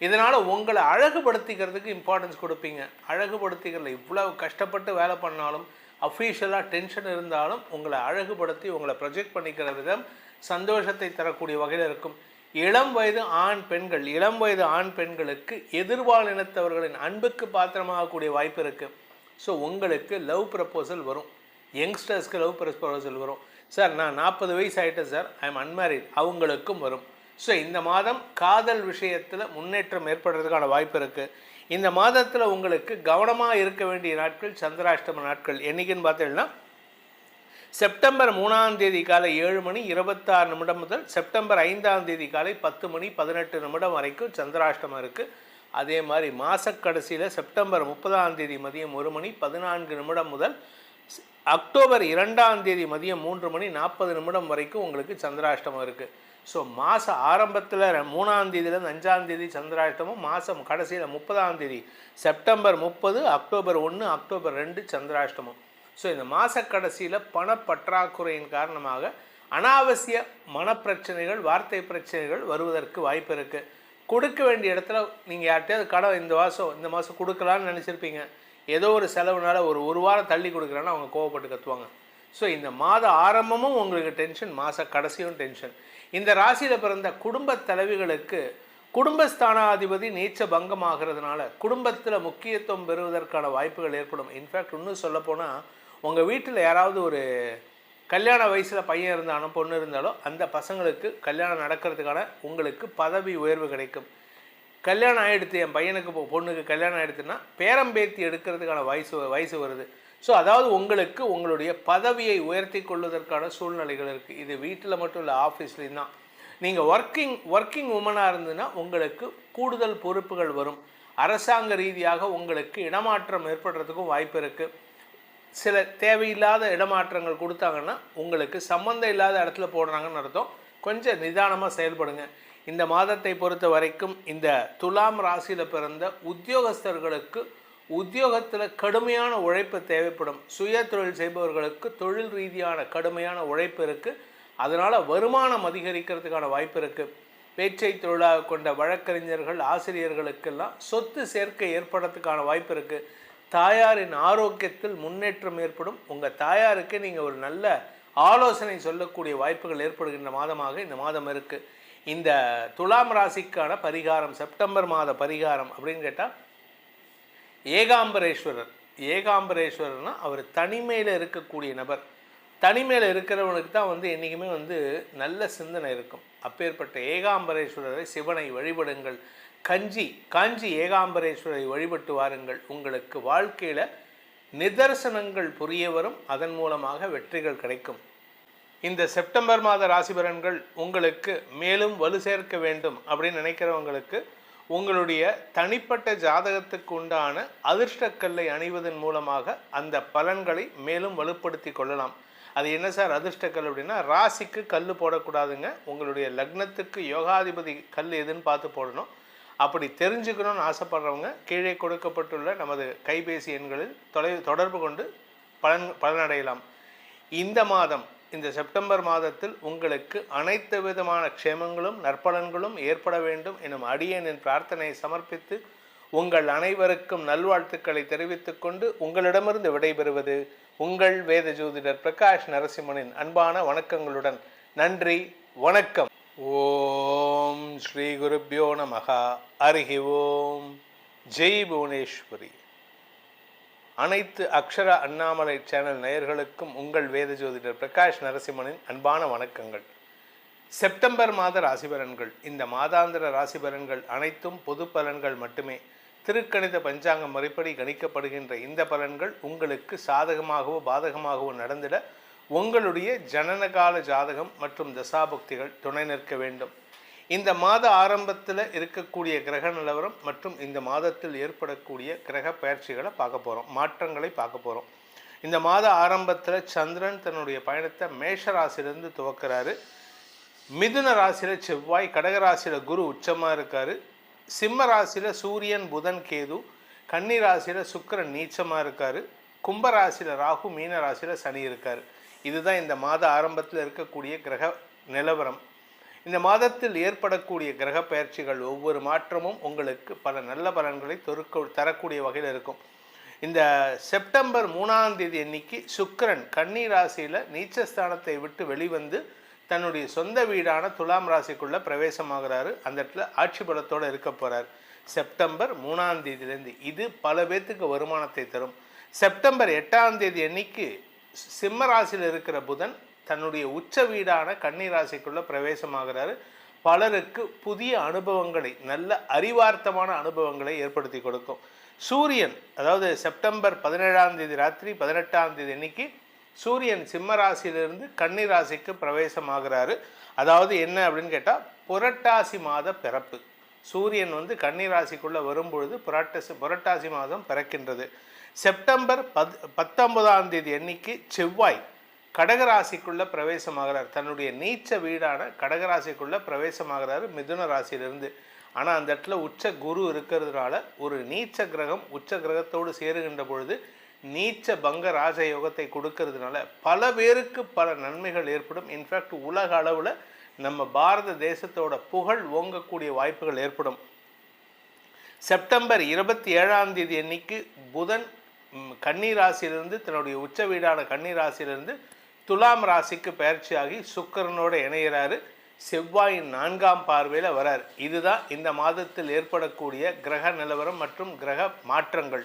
இதனால் உங்களை அழகுபடுத்திக்கிறதுக்கு இம்பார்ட்டன்ஸ் கொடுப்பீங்க. அழகுபடுத்திக்கிறதுல இவ்வளவு கஷ்டப்பட்டு வேலை பண்ணாலும், அஃபீஷியலாக டென்ஷன் இருந்தாலும் உங்களை அழகுபடுத்தி உங்களை ப்ரொஜெக்ட் பண்ணிக்கிற விதம் சந்தோஷத்தை தரக்கூடிய வகையில் இருக்கும். இளம் வயது ஆண் பெண்களுக்கு எதிர்பாலினத்தவர்களின் அன்புக்கு பாத்திரமாகக்கூடிய வாய்ப்பு இருக்குது. ஸோ உங்களுக்கு லவ் ப்ரப்போசல் வரும். யங்ஸ்டர்ஸ்க்கு லவ் ப்ரப்போசல் வரும். சார் நான் 40 வயசு ஆகிட்டேன் சார், ஐ எம் அன்மேரிட், அவங்களுக்கும் வரும். ஸோ இந்த மாதம் காதல் விஷயத்தில் முன்னேற்றம் ஏற்படுறதுக்கான வாய்ப்பு இருக்குது. இந்த மாதத்தில் உங்களுக்கு கவனமாக இருக்க வேண்டிய நாட்கள் சந்திராஷ்டம நாட்கள். என்றைக்குன்னு பார்த்தீங்கன்னா செப்டம்பர் 3ஆம் தேதி காலை 7 மணி 26 நிமிடம் முதல் செப்டம்பர் 5ஆம் தேதி காலை 10 மணி 18 நிமிடம் வரைக்கும் சந்திராஷ்டமம் இருக்குது. அதே மாதிரி மாதக்கடைசியில் செப்டம்பர் 30ஆம் தேதி மதியம் 1 மணி 14 நிமிடம் முதல் அக்டோபர் 2ஆம் தேதி மதியம் 3 மணி 40 நிமிடம் வரைக்கும் உங்களுக்கு சந்திராஷ்டமம் இருக்குது. ஸோ மாத ஆரம்பத்தில் 3ஆம் தேதியிலேருந்து 5ஆம் தேதி சந்திராஷ்டமம், மாதம் கடைசியில் 30ஆம் தேதி செப்டம்பர் 30, அக்டோபர் 1, அக்டோபர் 2 சந்திராஷ்டமம். ஸோ இந்த மாத கடைசியில் பணப்பற்றாக்குறையின் காரணமாக அனாவசிய மனப்பிரச்சனைகள், வார்த்தை பிரச்சனைகள் வருவதற்கு வாய்ப்பு இருக்குது. கொடுக்க வேண்டிய இடத்துல நீங்கள் யார்கிட்டயாவது கடன் இந்த மாதம் கொடுக்கலான்னு நினச்சிருப்பீங்க, ஏதோ ஒரு செலவுனால ஒரு வாரம் தள்ளி கொடுக்குறான்னு அவங்க கோவப்பட்டு கத்துவாங்க. ஸோ இந்த மாத ஆரம்பமும் உங்களுக்கு டென்ஷன், மாத கடைசியும் டென்ஷன். இந்த ராசியில் பிறந்த குடும்ப தலைவிகளுக்கு குடும்பஸ்தானாதிபதி நீச்ச பங்கமாகிறதுனால குடும்பத்தில் முக்கியத்துவம் பெறுவதற்கான வாய்ப்புகள் ஏற்படும். இன்ஃபேக்ட் இன்னும் சொல்லப்போனால் உங்கள் வீட்டில் யாராவது ஒரு கல்யாண வயசில் பையன் இருந்தானோ பொண்ணு இருந்தாலோ அந்த பசங்களுக்கு கல்யாணம் நடக்கிறதுக்கான உங்களுக்கு பதவி உயர்வு கிடைக்கும். கல்யாணம் ஆகிடுத்து, என் பையனுக்கு பொண்ணுக்கு கல்யாணம் ஆகிடுத்துன்னா பேரம்பேத்தி எடுக்கிறதுக்கான வயசு வருது. ஸோ அதாவது உங்களுக்கு உங்களுடைய பதவியை உயர்த்தி கொள்வதற்கான சூழ்நிலைகள் இருக்குது. இது வீட்டில் மட்டும் இல்லை, ஆஃபீஸ்லேயும் தான். நீங்கள் ஒர்க்கிங் உமனாக இருந்ததுன்னா உங்களுக்கு கூடுதல் பொறுப்புகள் வரும். அரசாங்க ரீதியாக உங்களுக்கு இடமாற்றம் ஏற்படுறதுக்கும் வாய்ப்பு இருக்குது. சில தேவையில்லாத இடமாற்றங்கள் கொடுத்தாங்கன்னா உங்களுக்கு சம்மந்தம் இல்லாத இடத்துல போடுறாங்கன்னு அர்த்தம். கொஞ்சம் நிதானமாக செயல்படுங்க. இந்த மாதத்தை பொறுத்த வரைக்கும் இந்த துலாம் ராசியில் பிறந்த உத்தியோகஸ்தர்களுக்கு உத்தியோகத்தில் கடுமையான உழைப்பு தேவைப்படும். சுய தொழில் செய்பவர்களுக்கு தொழில் ரீதியான கடுமையான உழைப்பு இருக்குது. அதனால் வருமானம் அதிகரிக்கிறதுக்கான வாய்ப்பு இருக்குது. பேச்சை தொழிலாக கொண்ட வழக்கறிஞர்கள், ஆசிரியர்களுக்கெல்லாம் சொத்து சேர்க்கை ஏற்படுறதுக்கான வாய்ப்பு இருக்குது. தாயாரின் ஆரோக்கியத்தில் முன்னேற்றம் ஏற்படும். உங்கள் தாயாருக்கு நீங்கள் ஒரு நல்ல ஆலோசனை சொல்லக்கூடிய வாய்ப்புகள் ஏற்படுகின்ற மாதமாக இந்த மாதம் இருக்குது. இந்த துலாம் ராசிக்கான பரிகாரம், செப்டம்பர் மாத பரிகாரம் அப்படின்னு கேட்டால் ஏகாம்பரேஸ்வரர். ஏகாம்பரேஸ்வரர்னா அவர் தனிமையில் இருக்கக்கூடிய நபர். தனிமையில் இருக்கிறவனுக்கு தான் என்றைக்குமே நல்ல சிந்தனை இருக்கும். அப்பேற்பட்ட ஏகாம்பரேஸ்வரரை, சிவனை வழிபடுங்கள். காஞ்சி ஏகாம்பரேஸ்வரரை வழிபட்டு வாருங்கள். உங்களுக்கு வாழ்க்கையில் நிதர்சனங்கள் புரிய வரும். அதன் மூலமாக வெற்றிகள் கிடைக்கும். இந்த செப்டம்பர் மாத ராசி பலன்கள் உங்களுக்கு மேலும் வலு சேர்க்க வேண்டும் அப்படின்னு நினைக்கிறவங்களுக்கு உங்களுடைய தனிப்பட்ட ஜாதகத்துக்கு உண்டான அதிர்ஷ்டக்கல்லை அணிவதன் மூலமாக அந்த பலன்களை மேலும் வலுப்படுத்தி கொள்ளலாம். அது என்ன சார் அதிர்ஷ்டக்கல் அப்படின்னா, ராசிக்கு கல் போடக்கூடாதுங்க. உங்களுடைய லக்னத்துக்கு யோகாதிபதி கல் எதுன்னு பார்த்து போடணும். அப்படி தெரிஞ்சுக்கணும்னு ஆசைப்படுறவங்க கீழே கொடுக்கப்பட்டுள்ள நமது கைபேசி எண்களில் தொடர்பு கொண்டு பலனடையலாம். இந்த மாதம், இந்த செப்டம்பர் மாதத்தில் உங்களுக்கு அனைத்து விதமான க்ஷேமங்களும் நற்பலன்களும் ஏற்பட வேண்டும் எனும் அடியேனின் பிரார்த்தனையை சமர்ப்பித்து உங்கள் அனைவருக்கும் நல்வாழ்த்துக்களை தெரிவித்துக் கொண்டு உங்களிடமிருந்து விடைபெறுவது உங்கள் வேத ஜோதிடர் பிரகாஷ் நரசிம்மனின் அன்பான வணக்கங்களுடன். நன்றி, வணக்கம். ஓம் ஸ்ரீ குருப்யோ நமஹ. ஹரி ஓம். ஜெய் புவனேஸ்வரி. அனைத்து அக்ஷர அண்ணாமலை சேனல் நேயர்களுக்கும் உங்கள் வேத ஜோதிடர் பிரகாஷ் நரசிம்மனின் அன்பான வணக்கங்கள். செப்டம்பர் மாத ராசிபலன்கள். இந்த மாதாந்திர ராசிபலன்கள் அனைத்தும் பொது பலன்கள் மட்டுமே. திருக்கணித பஞ்சாங்கம் முறைப்படி கணிக்கப்படுகின்ற இந்த பலன்கள் உங்களுக்கு சாதகமாகவோ பாதகமாகவோ நடந்திட உங்களுடைய ஜனனகால ஜாதகம் மற்றும் தசாபுக்திகள் துணை நிற்க வேண்டும். இந்த மாத ஆரம்பத்தில் இருக்கக்கூடிய கிரக நிலவரம் மற்றும் இந்த மாதத்தில் ஏற்படக்கூடிய கிரக பயிற்சிகளை பார்க்க போகிறோம், மாற்றங்களை பார்க்க போகிறோம். இந்த மாத ஆரம்பத்தில் சந்திரன் தன்னுடைய பயணத்தை மேஷ ராசியிலிருந்து துவக்கிறாரு. மிதுன ராசியில் செவ்வாய், கடகராசியில் குரு உச்சமாக இருக்கார். சிம்ம ராசியில் சூரியன், புதன், கேது, கன்னி ராசியில் சுக்கிரன் நீச்சமாக இருக்கார். கும்பராசியில் ராகு, மீன ராசியில் சனி இருக்கார். இதுதான் இந்த மாத ஆரம்பத்தில் இருக்கக்கூடிய கிரக நிலவரம். இந்த மாதத்தில் ஏற்படக்கூடிய கிரக பயிற்சிகள் ஒவ்வொரு மாற்றமும் உங்களுக்கு பல நல்ல பலன்களை தரக்கூடிய வகையில் இருக்கும். இந்த செப்டம்பர் 3ஆம் தேதி அன்னைக்கு சுக்கிரன் கன்னி ராசியில் நீச்சஸ்தானத்தை விட்டு வெளிவந்து தன்னுடைய சொந்த வீடான துலாம் ராசிக்குள்ளே பிரவேசமாகிறாரு. அந்த இடத்துல ஆட்சி பலத்தோடு இருக்க போகிறார் செப்டம்பர் 3ஆம் தேதியிலேருந்து. இது பல பேர்த்துக்கு வருமானத்தை தரும். செப்டம்பர் 8ஆம் தேதி அன்னைக்கு சிம்ம ராசியில் இருக்கிற புதன் தன்னுடைய உச்ச வீடான கன்னி ராசிக்குள்ளே பிரவேசமாகிறாரு. பலருக்கு புதிய அனுபவங்களை, நல்ல அறிவார்த்தமான அனுபவங்களை ஏற்படுத்தி கொடுக்கும். சூரியன், அதாவது செப்டம்பர் 17ஆம் தேதி ராத்திரி 18ஆம் தேதி அன்னைக்கு சூரியன் சிம்ம ராசியிலிருந்து கன்னி ராசிக்கு பிரவேசமாகிறாரு. அதாவது என்ன அப்படின்னு கேட்டால், புரட்டாசி மாத பிறப்பு. சூரியன் கன்னி ராசிக்குள்ளே வரும்பொழுது புரட்டாசி மாதம் பிறக்கின்றது. செப்டம்பர் 19ஆம் தேதி அன்னைக்கு செவ்வாய் கடகராசிக்குள்ளே பிரவேசமாகிறார். தன்னுடைய நீச்ச வீடான கடகராசிக்குள்ளே பிரவேசமாகிறாரு மிதுன ராசியிலிருந்து. ஆனால் அந்த இடத்துல உச்ச குரு இருக்கிறதுனால ஒரு நீச்ச கிரகம் உச்ச கிரகத்தோடு சேருகின்ற பொழுது நீச்ச பங்க ராஜயோகத்தை கொடுக்கறதுனால பல பேருக்கு பல நன்மைகள் ஏற்படும். இன்ஃபேக்ட் உலக அளவில் நம்ம பாரத தேசத்தோட புகழ் ஓங்கக்கூடிய வாய்ப்புகள் ஏற்படும். செப்டம்பர் 27ஆம் தேதி அன்னைக்கு புதன் கன்னி ராசியிலிருந்து தன்னுடைய உச்ச வீடான கன்னி ராசியிலிருந்து துலாம் ராசிக்கு பயிற்சியாகி சுக்கிரனோடு இணைகிறாரு. செவ்வாயின் 4ஆம் பார்வையில் வரார். இதுதான் இந்த மாதத்தில் ஏற்படக்கூடிய கிரக நிலவரம் மற்றும் கிரக மாற்றங்கள்.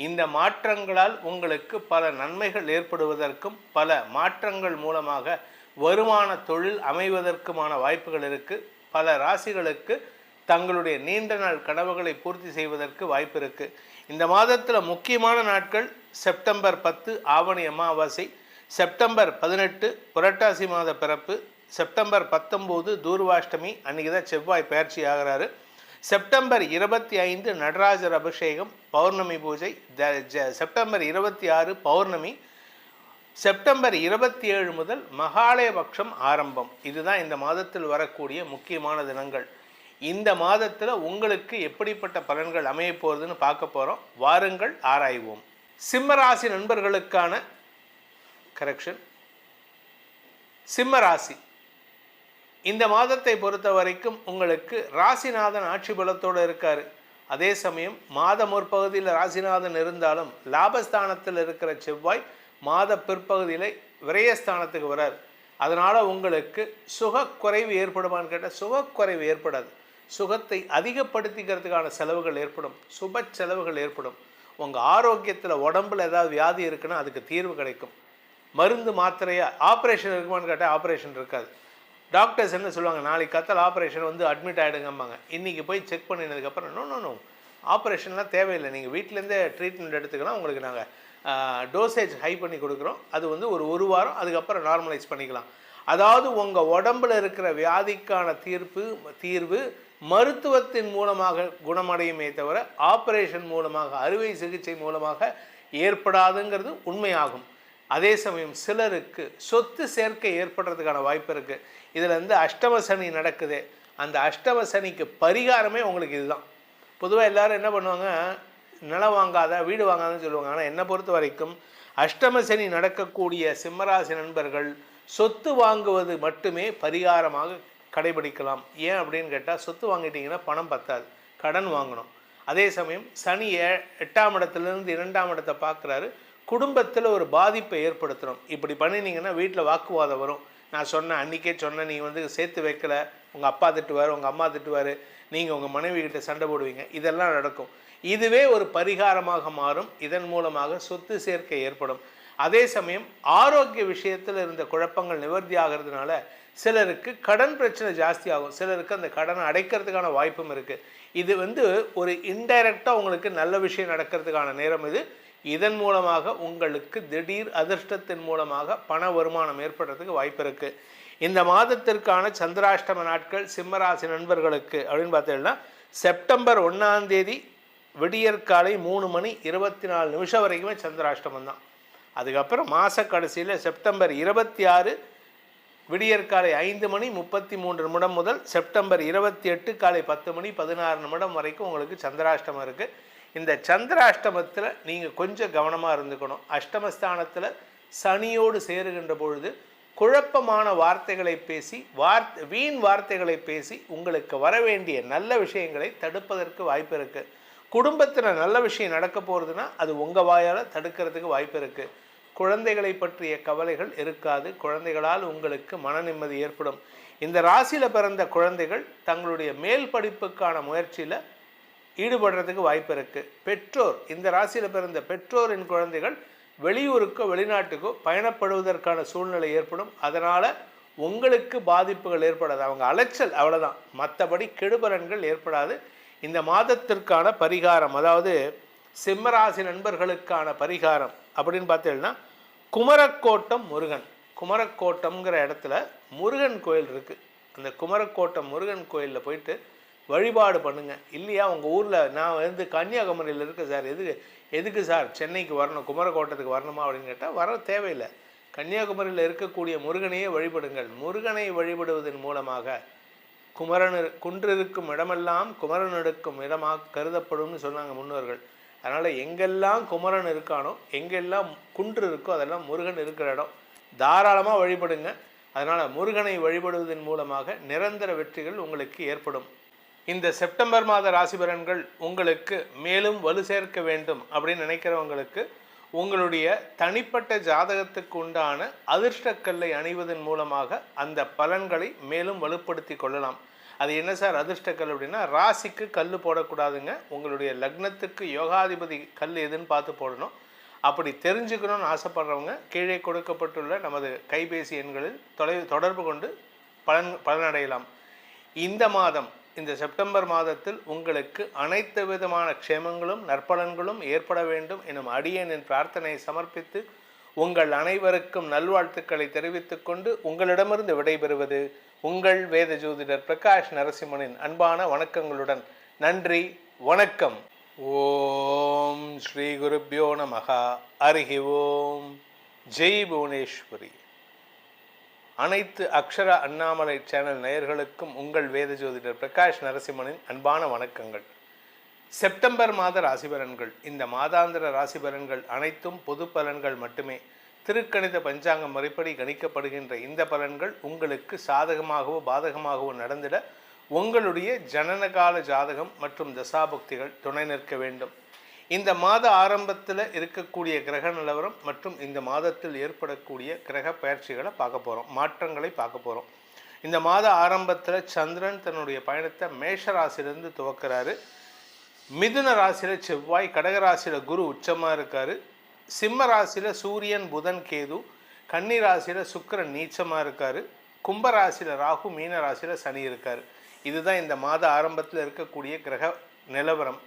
இந்த மாற்றங்களால் உங்களுக்கு பல நன்மைகள் ஏற்படுவதற்கும் பல மாற்றங்கள் மூலமாக வருமான தொழில் அமைவதற்குமான வாய்ப்புகள் இருக்குது. பல ராசிகளுக்கு தங்களுடைய நீண்ட நாள் கனவுகளை பூர்த்தி செய்வதற்கு வாய்ப்பு இருக்குது. இந்த மாதத்தில் முக்கியமான நாட்கள் செப்டம்பர் 10 ஆவணி அமாவாசை, செப்டம்பர் 18 புரட்டாசி மாத பிறப்பு, செப்டம்பர் 19 தூர்வாஷ்டமி, அன்றைக்கி தான் செவ்வாய் பயிற்சி ஆகிறாரு. செப்டம்பர் 25 நடராஜர் அபிஷேகம் பௌர்ணமி பூஜை, செப்டம்பர் 26 பௌர்ணமி, செப்டம்பர் 27 முதல் மகாலயபக்ஷம் ஆரம்பம். இதுதான் இந்த மாதத்தில் வரக்கூடிய முக்கியமான தினங்கள். இந்த மாதத்தில் உங்களுக்கு எப்படிப்பட்ட பலன்கள் அமைய போகிறதுன்னு பார்க்க போகிறோம். வாருங்கள் ஆராய்வோம். சிம்மராசி நண்பர்களுக்கான கரெக்ஷன். சிம்மராசி இந்த மாதத்தை பொறுத்த வரைக்கும் உங்களுக்கு ராசிநாதன் ஆட்சி பலத்தோடு இருக்கார். அதே சமயம் மாத முற்பகுதியில் ராசிநாதன் இருந்தாலும் லாபஸ்தானத்தில் இருக்கிற செவ்வாய் மாத பிற்பகுதியில் விரயஸ்தானத்துக்கு வரார். அதனால் உங்களுக்கு சுகக்குறைவு ஏற்படுமான்னு கேட்டால் சுகக்குறைவு ஏற்படாது. சுகத்தை அதிகப்படுத்திக்கிறதுக்கான செலவுகள் ஏற்படும், சுப செலவுகள் ஏற்படும். உங்கள் ஆரோக்கியத்தில் உடம்பில் ஏதாவது வியாதி இருக்குன்னா அதுக்கு தீர்வு கிடைக்கும். மருந்து மாத்திரையாக ஆப்ரேஷன் இருக்குமான்னு கேட்டால் ஆப்ரேஷன் இருக்காது. டாக்டர்ஸ் என்ன சொல்லுவாங்க, நாளைக்கு கத்தல் ஆப்ரேஷன் வந்து அட்மிட் ஆகிடுங்கம்பாங்க. இன்றைக்கி போய் செக் பண்ணினதுக்கப்புறம் நோ ஆப்ரேஷன்லாம் தேவையில்லை, நீங்கள் வீட்டிலேருந்தே ட்ரீட்மெண்ட் எடுத்துக்கலாம், உங்களுக்கு நாங்கள் டோசேஜ் ஹை பண்ணி கொடுக்குறோம், அது வந்து ஒரு வாரம், அதுக்கப்புறம் நார்மலைஸ் பண்ணிக்கலாம். அதாவது உங்கள் உடம்பில் இருக்கிற வியாதிக்கான தீர்வு மருத்துவத்தின் மூலமாக குணமடையுமே தவிர ஆப்ரேஷன் மூலமாக அறுவை சிகிச்சை மூலமாக ஏற்படாதுங்கிறது உண்மையாகும். அதே சமயம் சிலருக்கு சொத்து சேர்க்கை ஏற்படுறதுக்கான வாய்ப்பு இருக்குது. இதில் வந்து அஷ்டம சனி நடக்குது. அந்த அஷ்டம சனிக்கு பரிகாரமே உங்களுக்கு இதுதான். பொதுவாக எல்லோரும் என்ன பண்ணுவாங்க, நிலம் வாங்காத வீடு வாங்காதன்னு சொல்லுவாங்க. ஆனால் என்னை பொறுத்த வரைக்கும் அஷ்டம சனி நடக்கக்கூடிய சிம்மராசி நண்பர்கள் சொத்து வாங்குவது மட்டுமே பரிகாரமாக கடைபிடிக்கலாம். ஏன் அப்படின்னு கேட்டால், சொத்து வாங்கிட்டீங்கன்னா பணம் பத்தாது, கடன் வாங்கணும். அதே சமயம் சனி 8ஆம் இடத்துலேருந்து 2ஆம் இடத்தை பார்க்குறாரு, குடும்பத்தில் ஒரு பாதிப்பை ஏற்படுத்தணும். இப்படி பண்ணினீங்கன்னா வீட்டில் வாக்குவாதம் வரும். நான் சொன்னேன், அன்றைக்கே சொன்னேன், நீங்கள் வந்து சேர்த்து வைக்கலை, உங்கள் அப்பா திட்டுவார், உங்கள் அம்மா திட்டுவார், நீங்கள் உங்கள் மனைவி கிட்ட சண்டை போடுவீங்க, இதெல்லாம் நடக்கும். இதுவே ஒரு பரிகாரமாக மாறும். இதன் மூலமாக சொத்து சேர்க்கை ஏற்படும். அதே சமயம் ஆரோக்கிய விஷயத்தில் இருந்த குழப்பங்கள் நிவர்த்தி ஆகிறதுனால சிலருக்கு கடன் பிரச்சனை ஜாஸ்தி ஆகும். சிலருக்கு அந்த கடனை அடைக்கிறதுக்கான வாய்ப்பும் இருக்குது. இது வந்து ஒரு இன்டைரக்டாக உங்களுக்கு நல்ல விஷயம் நடக்கிறதுக்கான நேரம் இது. இதன் மூலமாக உங்களுக்கு திடீர் அதிர்ஷ்டத்தின் மூலமாக பண வருமானம் ஏற்படுறதுக்கு வாய்ப்பு இருக்குது. இந்த மாதத்திற்கான சந்திராஷ்டம நாட்கள் சிம்மராசி நண்பர்களுக்கு அப்படின்னு பார்த்தீங்கன்னா, செப்டம்பர் 1ஆம் தேதி விடியற்காலை 3:24 வரைக்குமே சந்திராஷ்டமம் தான். அதுக்கப்புறம் மாத கடைசியில் செப்டம்பர் 26 விடியற்காலை 5:33 முதல் செப்டம்பர் 28 காலை 10:16 வரைக்கும் உங்களுக்கு சந்திராஷ்டமம் இருக்குது. இந்த சந்திராஷ்டமத்தில் நீங்கள் கொஞ்சம் கவனமாக இருந்துக்கணும். அஷ்டமஸ்தானத்தில் சனியோடு சேருகின்ற பொழுது குழப்பமான வார்த்தைகளை பேசி வீண் வார்த்தைகளை பேசி உங்களுக்கு வர வேண்டிய நல்ல விஷயங்களை தடுப்பதற்கு வாய்ப்பு இருக்குது. குடும்பத்தில் நல்ல விஷயம் நடக்க போகிறதுனா அது உங்கள் வாயால் தடுக்கிறதுக்கு வாய்ப்பு இருக்குது. குழந்தைகளை பற்றிய கவலைகள் இருக்காது. குழந்தைகளால் உங்களுக்கு மன நிம்மதி ஏற்படும். இந்த ராசியில் பிறந்த குழந்தைகள் தங்களுடைய மேல் படிப்புக்கான முயற்சியில் ஈடுபடுறதுக்கு வாய்ப்பு இருக்குது. பெற்றோர், இந்த ராசியில் பிறந்த பெற்றோரின் குழந்தைகள் வெளியூருக்கோ வெளிநாட்டுக்கோ பயணப்படுவதற்கான சூழ்நிலை ஏற்படும். அதனால் உங்களுக்கு பாதிப்புகள் ஏற்படாது, அவங்க அலைச்சல் அவ்வளோதான், மற்றபடி கெடுபலன்கள் ஏற்படாது. இந்த மாதத்திற்கான பரிகாரம், அதாவது சிம்மராசி நண்பர்களுக்கான பரிகாரம் அப்படின்னு பார்த்தீங்கன்னா, குமரக்கோட்டம் முருகன். குமரக்கோட்டம்ங்கிற இடத்துல முருகன் கோயில் இருக்குது. அந்த குமரக்கோட்டம் முருகன் கோயிலில் போயிட்டு வழிபாடு பண்ணுங்கள். இல்லையா உங்கள் ஊரில், நான் வந்து கன்னியாகுமரியில் இருக்க சார், எதுக்கு சார் சென்னைக்கு வரணும், குமரக்கோட்டத்துக்கு வரணுமா அப்படின்னு கேட்டால் வர தேவையில்லை. கன்னியாகுமரியில் இருக்கக்கூடிய முருகனையே வழிபடுங்கள். முருகனை வழிபடுவதன் மூலமாக குன்றிருக்கும் இடமெல்லாம் குமரன் எடுக்கும் இடமாக கருதப்படும்னு சொன்னாங்க முன்னோர்கள். அதனால் எங்கெல்லாம் குமரன் இருக்கானோ, எங்கெல்லாம் குன்று இருக்கோ அதெல்லாம் முருகன் இருக்கிற இடம். தாராளமாக வழிபடுங்க. அதனால் முருகனை வழிபடுவதன் மூலமாக நிரந்தர வெற்றிகள் உங்களுக்கு ஏற்படும். இந்த செப்டம்பர் மாத ராசி பலன்கள் உங்களுக்கு மேலும் வலு சேர்க்க வேண்டும் அப்படின்னு நினைக்கிறவங்களுக்கு உங்களுடைய தனிப்பட்ட ஜாதகத்துக்கு உண்டான அதிர்ஷ்டக்கல்லை அணிவதன் மூலமாக அந்த பலன்களை மேலும் வலுப்படுத்தி கொள்ளலாம். அது என்ன சார் அதிர்ஷ்டக்கல் அப்படின்னா, ராசிக்கு கல் போடக்கூடாதுங்க. உங்களுடைய லக்னத்துக்கு யோகாதிபதி கல் எதுன்னு பார்த்து போடணும். அப்படி தெரிஞ்சுக்கணும்னு ஆசைப்படுறவங்க கீழே கொடுக்கப்பட்டுள்ள நமது கைபேசி எண்களில் தொடர்பு கொண்டு பலனடையலாம். இந்த மாதம், இந்த செப்டம்பர் மாதத்தில் உங்களுக்கு அனைத்து விதமான க்ஷேமங்களும் நற்பலன்களும் ஏற்பட வேண்டும் எனும் அடியேனின் பிரார்த்தனையை சமர்ப்பித்து உங்கள் அனைவருக்கும் நல்வாழ்த்துக்களை தெரிவித்துக் கொண்டு உங்களிடமிருந்து விடைபெறுவது உங்கள் வேத ஜோதிடர் பிரகாஷ் நரசிம்மனின் அன்பான வணக்கங்களுடன் நன்றி, வணக்கம். ஓம் ஸ்ரீ குருப்யோ நமஹ. ஹரிஹி ஓம். ஜெய் புவனேஸ்வரி. அனைத்து அக்ஷர அண்ணாமலை சேனல் நேயர்களுக்கும் உங்கள் வேத ஜோதிடர் பிரகாஷ் நரசிம்மனின் அன்பான வணக்கங்கள். செப்டம்பர் மாத ராசி பலன்கள். இந்த மாதாந்திர ராசி பலன்கள் அனைத்தும் பொது பலன்கள் மட்டுமே. திருக்கணித பஞ்சாங்கம் முறைப்படி கணிக்கப்படுகின்ற இந்த பலன்கள் உங்களுக்கு சாதகமாகவோ பாதகமாகவோ நடந்திட உங்களுடைய ஜனனகால ஜாதகம் மற்றும் தசாபுக்திகள் துணை நிற்க வேண்டும். இந்த மாத ஆரம்பத்தில் இருக்கக்கூடிய கிரக நிலவரம் மற்றும் இந்த மாதத்தில் ஏற்படக்கூடிய கிரக பயிற்சிகளை பார்க்க போகிறோம், மாற்றங்களை பார்க்க போகிறோம். இந்த மாத ஆரம்பத்தில் சந்திரன் தன்னுடைய பயணத்தை மேஷ ராசியிலிருந்து துவக்கிறாரு. மிதுன ராசியில் செவ்வாய், கடகராசியில் குரு உச்சமாக இருக்கார். சிம்ம ராசியில் சூரியன், புதன், கேது, கன்னி ராசியில் சுக்கிரன் நீச்சமாக இருக்கார். கும்பராசியில் ராகு, மீன ராசியில் சனி இருக்கார். இதுதான் இந்த மாத ஆரம்பத்தில் இருக்கக்கூடிய கிரக நிலவரம்.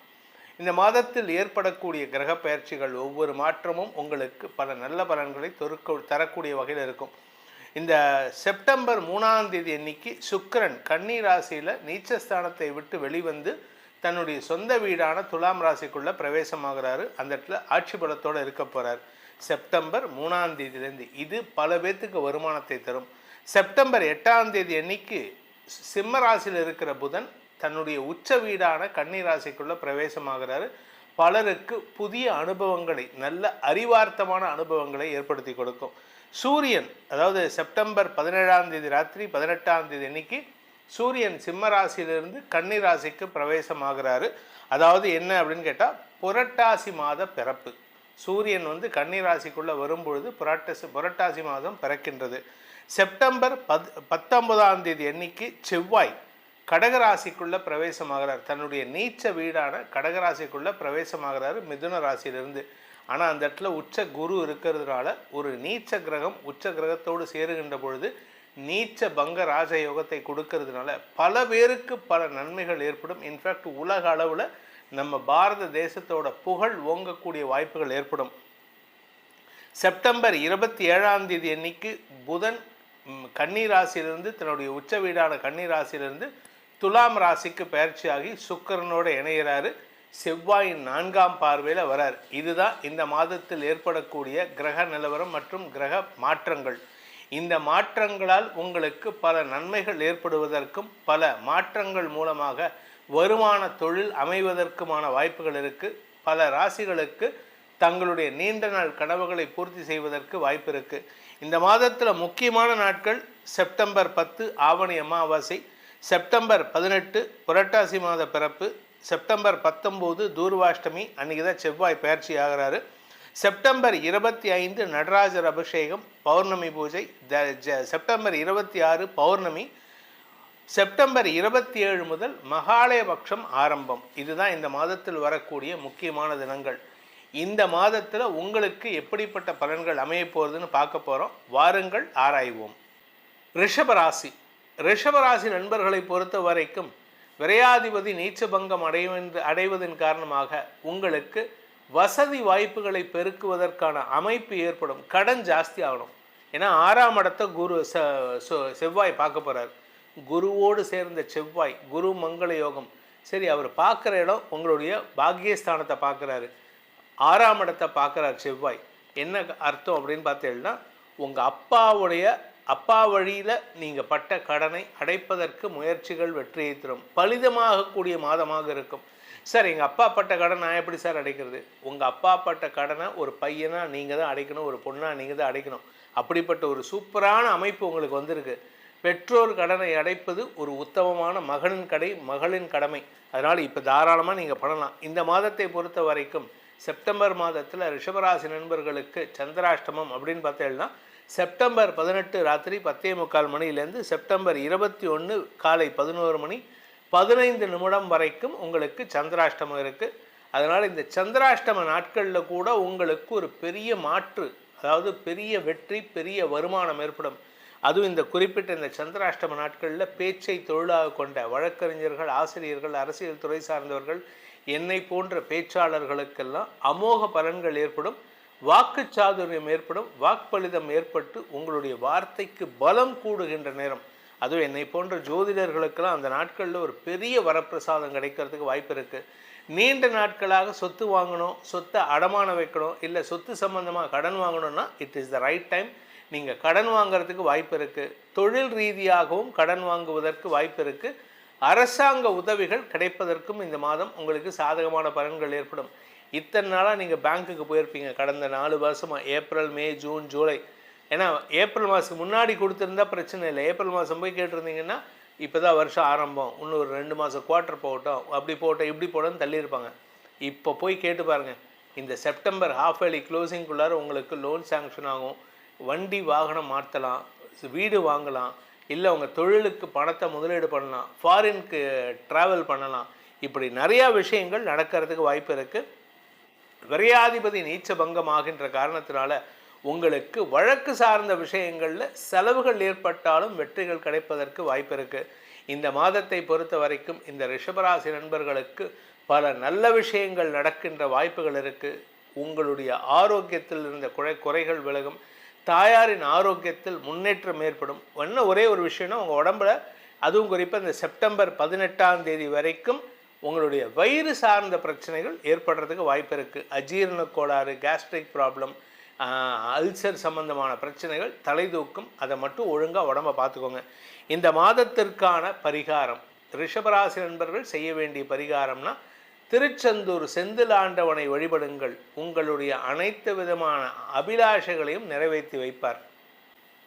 இந்த மாதத்தில் ஏற்படக்கூடிய கிரக பயிற்சிகள் ஒவ்வொரு மாற்றமும் உங்களுக்கு பல நல்ல பலன்களை தரக்கூடிய வகையில் இருக்கும். இந்த செப்டம்பர் 3ஆம் தேதி அன்னைக்கு சுக்கிரன் கன்னி ராசியில் நீச்சஸ்தானத்தை விட்டு வெளிவந்து தன்னுடைய சொந்த வீடான துலாம் ராசிக்குள்ளே பிரவேசமாகிறாரு. அந்த இடத்துல ஆட்சி பலத்தோடு இருக்க போகிறார் செப்டம்பர் 3ஆம் தேதியிலேருந்து. இது பல பேர்த்துக்கு வருமானத்தை தரும். செப்டம்பர் 8ஆம் தேதி அன்னைக்கு சிம்ம ராசியில் இருக்கிற புதன் தன்னுடைய உச்ச வீடான கன்னி ராசிக்குள்ளே பிரவேசமாகிறாரு. பலருக்கு புதிய அனுபவங்களை, நல்ல அறிவார்த்தமான அனுபவங்களை ஏற்படுத்தி கொடுக்கும். சூரியன், அதாவது செப்டம்பர் 17ஆம் தேதி ராத்திரி 18ஆம் தேதி அன்னைக்கு சூரியன் சிம்ம ராசியிலிருந்து கன்னி ராசிக்கு பிரவேசமாகிறாரு. அதாவது என்ன அப்படின்னு கேட்டால், புரட்டாசி மாத பிறப்பு. சூரியன் கன்னி ராசிக்குள்ளே வரும்பொழுது புரட்டாசி மாதம் பிறக்கின்றது. செப்டம்பர் 19ஆம் தேதி அன்னைக்கு செவ்வாய் கடகராசிக்குள்ளே பிரவேசமாகிறார். தன்னுடைய நீச்ச வீடான கடகராசிக்குள்ளே பிரவேசமாகிறாரு மிதுன ராசியிலிருந்து. ஆனால் அந்த இடத்துல உச்ச குரு இருக்கிறதுனால ஒரு நீச்ச கிரகம் உச்ச கிரகத்தோடு சேருகின்ற பொழுது நீச்ச பங்க ராஜயோகத்தை கொடுக்கறதுனால பல பேருக்கு பல நன்மைகள் ஏற்படும். இன்ஃபேக்ட் உலக அளவில் நம்ம பாரத தேசத்தோட புகழ் ஓங்கக்கூடிய வாய்ப்புகள் ஏற்படும். செப்டம்பர் 27ஆம் தேதி அன்னைக்கு புதன் கன்னி ராசியிலிருந்து தன்னுடைய உச்ச வீடான கன்னி ராசியிலிருந்து துலாம் ராசிக்கு பயிற்சியாகி சுக்கிரனோடு இணைகிறாரு. செவ்வாயின் 4ஆம் பார்வையில் வரார். இதுதான் இந்த மாதத்தில் ஏற்படக்கூடிய கிரக நிலவரம் மற்றும் கிரக மாற்றங்கள். இந்த மாற்றங்களால் உங்களுக்கு பல நன்மைகள் ஏற்படுவதற்கும் பல மாற்றங்கள் மூலமாக வருமான தொழில் அமைவதற்குமான வாய்ப்புகள் இருக்குது. பல ராசிகளுக்கு தங்களுடைய நீண்ட நாள் கனவுகளை பூர்த்தி செய்வதற்கு வாய்ப்பு இருக்குது. இந்த மாதத்தில் முக்கியமான நாட்கள் செப்டம்பர் 10 ஆவணி அமாவாசை, செப்டம்பர் 18 புரட்டாசி மாத பிறப்பு, செப்டம்பர் 19 தூர்வாஷ்டமி, அன்றைக்கி தான் செவ்வாய் பயிற்சி ஆகிறாரு. செப்டம்பர் 25 நடராஜர் அபிஷேகம், பௌர்ணமி பூஜை. செப்டம்பர் 26 பௌர்ணமி. செப்டம்பர் 27 முதல் மகாலயபக்ஷம் ஆரம்பம். இதுதான் இந்த மாதத்தில் வரக்கூடிய முக்கியமான தினங்கள். இந்த மாதத்தில் உங்களுக்கு எப்படிப்பட்ட பலன்கள் அமைய போகிறதுன்னு பார்க்க போகிறோம். வாருங்கள் ஆராய்வோம். ரிஷபராசி. ரிஷபராசி நண்பர்களை பொறுத்த வரைக்கும் விரையாதிபதி நீச்சபங்கம் அடைவதன் காரணமாக உங்களுக்கு வசதி வாய்ப்புகளை பெருக்குவதற்கான அமைப்பு ஏற்படும். கடன் ஜாஸ்தி ஆகணும். ஏன்னா 6ஆம் இடத்தை செவ்வாய் பார்க்க போகிறார். குருவோடு சேர்ந்த செவ்வாய், குரு மங்கள யோகம். சரி, அவர் பார்க்குற இடம் உங்களுடைய பாக்கியஸ்தானத்தை பார்க்குறாரு. 6ஆம் இடத்தை பார்க்குறார் செவ்வாய். என்ன அர்த்தம் அப்படின்னு பார்த்தீங்கன்னா, உங்கள் அப்பா வழியில் நீங்கள் பட்ட கடனை அடைப்பதற்கு முயற்சிகள் வெற்றியை தரும். பலிதமாகக்கூடிய மாதமாக இருக்கும். சார், எங்கள் அப்பா பட்ட கடன் நான் எப்படி சார் அடைக்கிறது? உங்கள் அப்பா பட்ட கடனை ஒரு பையனாக நீங்கள் தான் அடைக்கணும், ஒரு பொண்ணாக நீங்கள் தான் அடைக்கணும். அப்படிப்பட்ட ஒரு சூப்பரான அமைப்பு உங்களுக்கு வந்திருக்கு. பெற்றோர் கடனை அடைப்பது ஒரு உத்தமமான மகளின் கடமை. அதனால் இப்போ தாராளமாக நீங்கள் பண்ணலாம். இந்த மாதத்தை பொறுத்த வரைக்கும் செப்டம்பர் மாதத்தில் ரிஷபராசி நண்பர்களுக்கு சந்திராஷ்டமம் அப்படின்னு பார்த்தீங்கன்னா, செப்டம்பர் 18 ராத்திரி 10:45 மணிலேருந்து செப்டம்பர் 21 காலை 11 மணி 15 நிமிடம் வரைக்கும் உங்களுக்கு சந்திராஷ்டமம் இருக்குது. அதனால் இந்த சந்திராஷ்டம நாட்களில் கூட உங்களுக்கு ஒரு பெரிய மாற்று, அதாவது பெரிய வெற்றி, பெரிய வருமானம் ஏற்படும். அதுவும் இந்த குறிப்பிட்ட இந்த சந்திராஷ்டம நாட்களில் பேச்சை தொழிலாக கொண்ட வழக்கறிஞர்கள், ஆசிரியர்கள், அரசியல் துறை சார்ந்தவர்கள், என்னை போன்ற பேச்சாளர்களுக்கெல்லாம் அமோக பலன்கள் ஏற்படும். வாக்குச்சாதுரியம் ஏற்படும். வாக்களிதம் ஏற்பட்டு உங்களுடைய வார்த்தைக்கு பலம் கூடுகின்ற நேரம். அதுவும் என்னை போன்ற ஜோதிடர்களுக்கெல்லாம் அந்த நாட்களில் ஒரு பெரிய வரப்பிரசாதம் கிடைக்கிறதுக்கு வாய்ப்பு இருக்குது. நீண்ட நாட்களாக சொத்து வாங்கணும், சொத்தை அடமானம் வைக்கணும், இல்லை சொத்து சம்பந்தமாக கடன் வாங்கணும்னா it is the right time. நீங்கள் கடன் வாங்கிறதுக்கு வாய்ப்பு இருக்குது. தொழில் ரீதியாகவும் கடன் வாங்குவதற்கு வாய்ப்பு இருக்குது. அரசாங்க உதவிகள் கிடைப்பதற்கும் இந்த மாதம் உங்களுக்கு சாதகமான பலன்கள் ஏற்படும். இத்தனை நாளாக நீங்கள் பேங்க்குக்கு போயிருப்பீங்க கடந்த 4 வருஷமாக, ஏப்ரல், மே, ஜூன், ஜூலை. ஏன்னா ஏப்ரல் மாதத்துக்கு முன்னாடி கொடுத்துருந்தா பிரச்சனை இல்லை. ஏப்ரல் மாதம் போய் கேட்டிருந்தீங்கன்னா இப்போ தான் வருஷம் ஆரம்பம், இன்னும் ஒரு 2 மாதம் குவார்ட்டர் போகட்டும், அப்படி போட்டோம் இப்படி போட்டோன்னு தள்ளியிருப்பாங்க. இப்போ போய் கேட்டு பாருங்கள், இந்த செப்டம்பர் ஹாஃப் ஏர்லி க்ளோசிங்குள்ளார உங்களுக்கு லோன் சேங்ஷன் ஆகும். வண்டி வாகனம் மாற்றலாம், வீடு வாங்கலாம், இல்லை உங்கள் தொழிலுக்கு பணத்தை முதலீடு பண்ணலாம், ஃபாரினுக்கு ட்ராவல் பண்ணலாம். இப்படி நிறையா விஷயங்கள் நடக்கிறதுக்கு வாய்ப்பு இருக்குது. விரையாதிபதி நீச்ச பங்கம் ஆகின்ற காரணத்தினால உங்களுக்கு வழக்கு சார்ந்த விஷயங்களில் செலவுகள் ஏற்பட்டாலும் வெற்றிகள் கிடைப்பதற்கு வாய்ப்பு இருக்குது. இந்த மாதத்தை பொறுத்த வரைக்கும் இந்த ரிஷபராசி நண்பர்களுக்கு பல நல்ல விஷயங்கள் நடக்கின்ற வாய்ப்புகள் இருக்குது. உங்களுடைய ஆரோக்கியத்தில் இருந்த குறைகள் விலகும். தாயாரின் ஆரோக்கியத்தில் முன்னேற்றம் ஏற்படும். ஒரே ஒரு விஷயம்னா உங்கள் உடம்புல, அதுவும் குறிப்பாக இந்த செப்டம்பர் 18ஆம் தேதி வரைக்கும் உங்களுடைய வயிறு சார்ந்த பிரச்சனைகள் ஏற்படுறதுக்கு வாய்ப்பு இருக்குது. அஜீரண கோளாறு, கேஸ்ட்ரிக் ப்ராப்ளம், அல்சர் சம்பந்தமான பிரச்சனைகள் தலை தூக்கும். அதை மட்டும் ஒழுங்காக உடம்பை பார்த்துக்கோங்க. இந்த மாதத்திற்கான பரிகாரம், ரிஷபராசி நண்பர்கள் செய்ய வேண்டிய பரிகாரம்னா, திருச்செந்தூர் செந்தில் ஆண்டவனை வழிபடுங்கள். உங்களுடைய அனைத்து விதமான அபிலாஷைகளையும் நிறைவேற்றி வைப்பார்.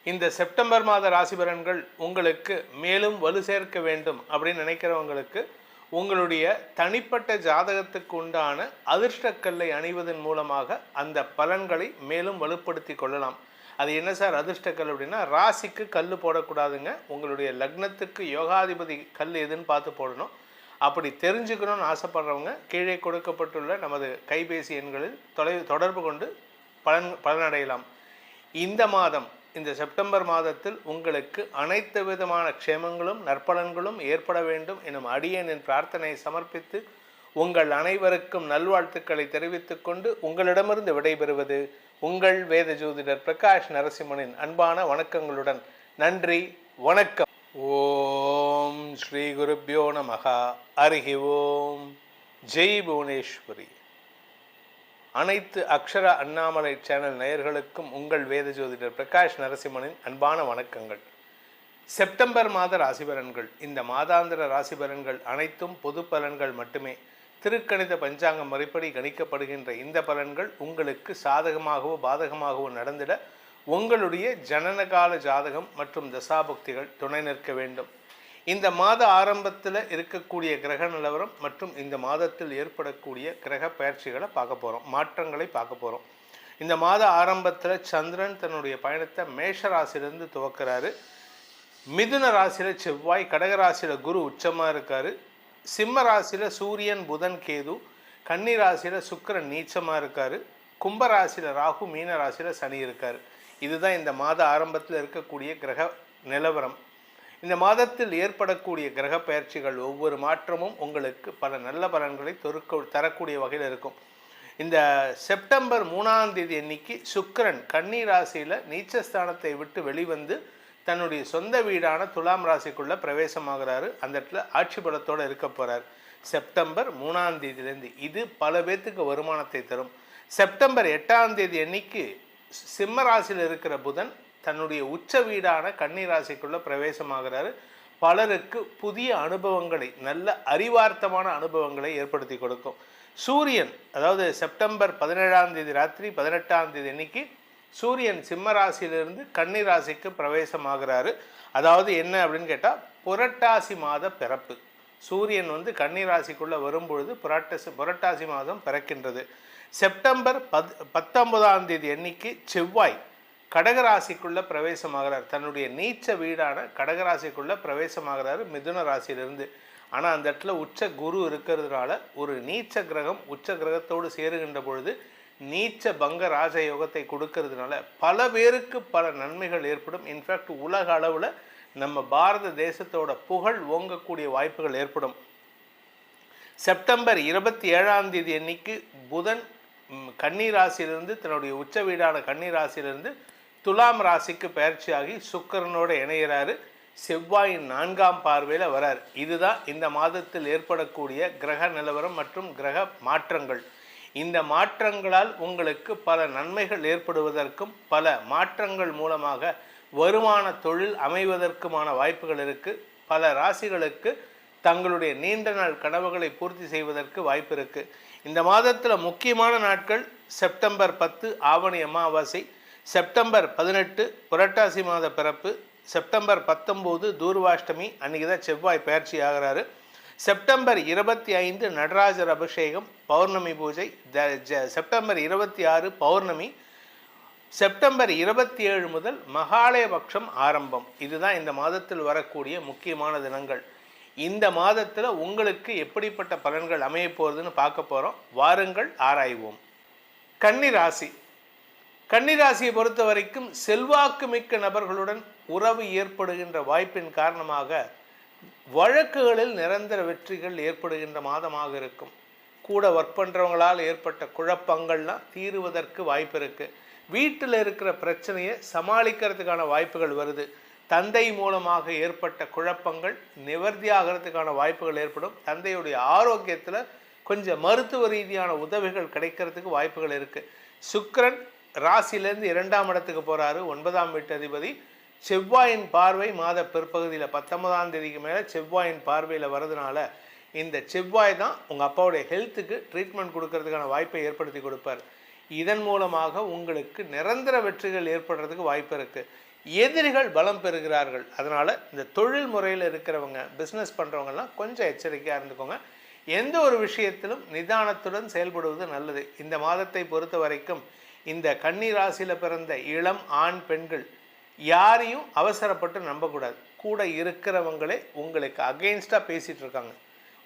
இந்த செப்டம்பர் மாத ராசி பலன்கள் உங்களுக்கு மேலும் வலு சேர்க்க வேண்டும் அப்படின்னு நினைக்கிறவங்களுக்கு உங்களுடைய தனிப்பட்ட ஜாதகத்துக்கு உண்டான அதிர்ஷ்டக்கல்லை அணிவதன் மூலமாக அந்த பலன்களை மேலும் வலுப்படுத்தி கொள்ளலாம். அது என்ன சார் அதிர்ஷ்டக்கல் அப்படின்னா, ராசிக்கு கல் போடக்கூடாதுங்க. உங்களுடைய லக்னத்துக்கு யோகாதிபதி கல் எதுன்னு பார்த்து போடணும். அப்படி தெரிஞ்சுக்கணும்னு ஆசைப்படுறவங்க கீழே கொடுக்கப்பட்டுள்ள நமது கைபேசி எண்களில் தொடர்பு கொண்டு பலனடையலாம். இந்த மாதம், இந்த செப்டம்பர் மாதத்தில் உங்களுக்கு அனைத்து விதமான க்ஷேமங்களும் நற்பலன்களும் ஏற்பட வேண்டும் எனும் அடியேனின் பிரார்த்தனையை சமர்ப்பித்து உங்கள் அனைவருக்கும் நல்வாழ்த்துக்களை தெரிவித்துக் கொண்டு உங்களிடமிருந்து விடைபெறுவது உங்கள் வேத ஜோதிடர் பிரகாஷ் நரசிம்மனின் அன்பான வணக்கங்களுடன். நன்றி, வணக்கம். ஓம் ஸ்ரீ குருப்யோ நமஹ. ஹரி ஓம். ஜெய் புவனேஸ்வரி. அனைத்து அக்ஷர அண்ணாமலை சேனல் நேயர்களுக்கும் உங்கள் வேத ஜோதிடர் பிரகாஷ் நரசிம்மனின் அன்பான வணக்கங்கள். செப்டம்பர் மாத ராசி பலன்கள். இந்த மாதாந்திர ராசி பலன்கள் அனைத்தும் பொது பலன்கள் மட்டுமே. திருக்கணித பஞ்சாங்கம் முறைப்படி கணிக்கப்படுகின்ற இந்த பலன்கள் உங்களுக்கு சாதகமாகவோ பாதகமாகவோ நடந்திட உங்களுடைய ஜனனகால ஜாதகம் மற்றும் தசாபுக்திகள் துணை நிற்க வேண்டும். இந்த மாத ஆரம்பத்தில் இருக்கக்கூடிய கிரக நிலவரம் மற்றும் இந்த மாதத்தில் ஏற்படக்கூடிய கிரக பயிற்சிகளை பார்க்க போகிறோம், மாற்றங்களை பார்க்க போகிறோம். இந்த மாத ஆரம்பத்தில் சந்திரன் தன்னுடைய பயணத்தை மேஷ ராசியிலிருந்து துவக்கிறாரு. மிதுன ராசியில் செவ்வாய், கடகராசியில் குரு உச்சமாக இருக்கார். சிம்ம ராசியில் சூரியன், புதன், கேது, கன்னி ராசியில் சுக்கிரன் நீச்சமாக இருக்கார். கும்பராசியில் ராகு, மீன ராசியில் சனி இருக்கார். இதுதான் இந்த மாத ஆரம்பத்தில் இருக்கக்கூடிய கிரக நிலவரம். இந்த மாதத்தில் ஏற்படக்கூடிய கிரக பயிற்சிகள் ஒவ்வொரு மாற்றமும் உங்களுக்கு பல நல்ல பலன்களை தரக்கூடிய வகையில் இருக்கும். இந்த செப்டம்பர் 3ஆம் தேதி அன்னைக்கு சுக்கிரன் கன்னி ராசியில் நீச்சஸ்தானத்தை விட்டு வெளிவந்து தன்னுடைய சொந்த வீடான துலாம் ராசிக்குள்ளே பிரவேசமாகிறாரு. அந்த இடத்துல ஆட்சி பலத்தோடு இருக்க போகிறார் செப்டம்பர் 3ஆம் தேதியிலேருந்து. இது பல பேர்த்துக்கு வருமானத்தை தரும். செப்டம்பர் 8ஆம் தேதி அன்னைக்கு சிம்ம ராசியில் இருக்கிற புதன் தன்னுடைய உச்ச வீடான கன்னி ராசிக்குள்ளே பிரவேசமாகிறாரு. பலருக்கு புதிய அனுபவங்களை, நல்ல அறிவார்த்தமான அனுபவங்களை ஏற்படுத்தி கொடுக்கும். சூரியன், அதாவது செப்டம்பர் 17ஆம் தேதி ராத்திரி 18ஆம் தேதி அன்னைக்கு சூரியன் சிம்ம ராசியிலிருந்து கன்னி ராசிக்கு பிரவேசமாகிறாரு. அதாவது என்ன அப்படின்னு கேட்டால், புரட்டாசி மாத பிறப்பு. சூரியன் கன்னி ராசிக்குள்ளே வரும்பொழுது புரட்டாசி மாதம் பிறக்கின்றது. செப்டம்பர் 19ஆம் தேதி அன்னைக்கு செவ்வாய் கடகராசிக்குள்ளே பிரவேசமாகிறார். தன்னுடைய நீச்ச வீடான கடகராசிக்குள்ளே பிரவேசமாகிறாரு மிதுன ராசியிலிருந்து. ஆனால் அந்த இடத்துல உச்ச குரு இருக்கிறதுனால ஒரு நீச்ச கிரகம் உச்ச கிரகத்தோடு சேருகின்ற பொழுது நீச்ச பங்க ராஜயோகத்தை கொடுக்கறதுனால பல பேருக்கு பல நன்மைகள் ஏற்படும். இன்ஃபேக்ட் உலக அளவில் நம்ம பாரத தேசத்தோட புகழ் ஓங்கக்கூடிய வாய்ப்புகள் ஏற்படும். செப்டம்பர் 27ஆம் தேதி அன்னைக்கு புதன் கன்னி ராசியிலிருந்து தன்னுடைய உச்ச வீடான கன்னி ராசியிலிருந்து துலாம் ராசிக்கு பயிற்சியாகி சுக்கிரனோடு இணைகிறாரு. செவ்வாயின் 4ஆம் பார்வையில் வரார். இதுதான் இந்த மாதத்தில் ஏற்படக்கூடிய கிரக நிலவரம் மற்றும் கிரக மாற்றங்கள். இந்த மாற்றங்களால் உங்களுக்கு பல நன்மைகள் ஏற்படுவதற்கும் பல மாற்றங்கள் மூலமாக வருமான தொழில் அமைவதற்குமான வாய்ப்புகள் இருக்குது. பல ராசிகளுக்கு தங்களுடைய நீண்ட நாள் கனவுகளை பூர்த்தி செய்வதற்கு வாய்ப்பு இருக்குது. இந்த மாதத்தில் முக்கியமான நாட்கள் செப்டம்பர் 10 ஆவணி அமாவாசை, செப்டம்பர் 18 புரட்டாசி மாத பிறப்பு, செப்டம்பர் 19 தூர்வாஷ்டமி, அன்றைக்கி தான் செவ்வாய் பயிற்சி ஆகிறாரு. செப்டம்பர் 25 நடராஜர் அபிஷேகம் பௌர்ணமி பூஜை, செப்டம்பர் 26 பௌர்ணமி, செப்டம்பர் 27 முதல் மகாலயபக்ஷம் ஆரம்பம். இதுதான் இந்த மாதத்தில் வரக்கூடிய முக்கியமான தினங்கள். இந்த மாதத்தில் உங்களுக்கு எப்படிப்பட்ட பலன்கள் அமைய போகிறதுன்னு பார்க்க போகிறோம். வாருங்கள் ஆராய்வோம். கன்னிராசி. கன்னிராசியை பொறுத்த வரைக்கும் செல்வாக்கு மிக்க நபர்களுடன் உறவு ஏற்படுகின்ற வாய்ப்பின் காரணமாக வழக்குகளில் நிரந்தர வெற்றிகள் ஏற்படுகின்ற மாதமாக இருக்கும். கூட ஒர்க் பண்ணுறவங்களால் ஏற்பட்ட குழப்பங்கள்லாம் தீருவதற்கு வாய்ப்பு இருக்குது. வீட்டில் இருக்கிற பிரச்சனையை சமாளிக்கிறதுக்கான வாய்ப்புகள் வருது. தந்தை மூலமாக ஏற்பட்ட குழப்பங்கள் நிவர்த்தி ஆகிறதுக்கான வாய்ப்புகள் ஏற்படும். தந்தையுடைய ஆரோக்கியத்தில் கொஞ்சம் மருத்துவ ரீதியான உதவிகள் கிடைக்கிறதுக்கு வாய்ப்புகள் இருக்குது. சுக்கிரன் ராசியிலேருந்து 2ஆம் இடத்துக்கு போகிறாரு. 9ஆம் வீட்டு அதிபதி. செவ்வாயின் பார்வை மாத பிற்பகுதியில் 19ஆம் தேதிக்கு மேலே செவ்வாயின் பார்வையில் வர்றதுனால இந்த செவ்வாய் தான் உங்கள் அப்பாவுடைய ஹெல்த்துக்கு ட்ரீட்மெண்ட் கொடுக்கறதுக்கான வாய்ப்பை ஏற்படுத்தி கொடுப்பார். இதன் மூலமாக உங்களுக்கு நிரந்தர வெற்றிகள் ஏற்படுறதுக்கு வாய்ப்பு இருக்குது. எதிரிகள் பலம் பெறுகிறார்கள். அதனால் இந்த தொழில் முறையில் இருக்கிறவங்க, பிஸ்னஸ் பண்ணுறவங்கலாம் கொஞ்சம் எச்சரிக்கையாக இருந்துக்கோங்க. எந்த ஒரு விஷயத்திலும் நிதானத்துடன் செயல்படுவது நல்லது. இந்த மாதத்தை பொறுத்த வரைக்கும் இந்த கன்னி ராசியில் பிறந்த இளம் ஆண் பெண்கள் யாரையும் அவசரப்பட்டு நம்பக்கூடாது. கூட இருக்கிறவங்களே உங்களுக்கு அகெயின்ஸ்டாக பேசிகிட்டு இருக்காங்க.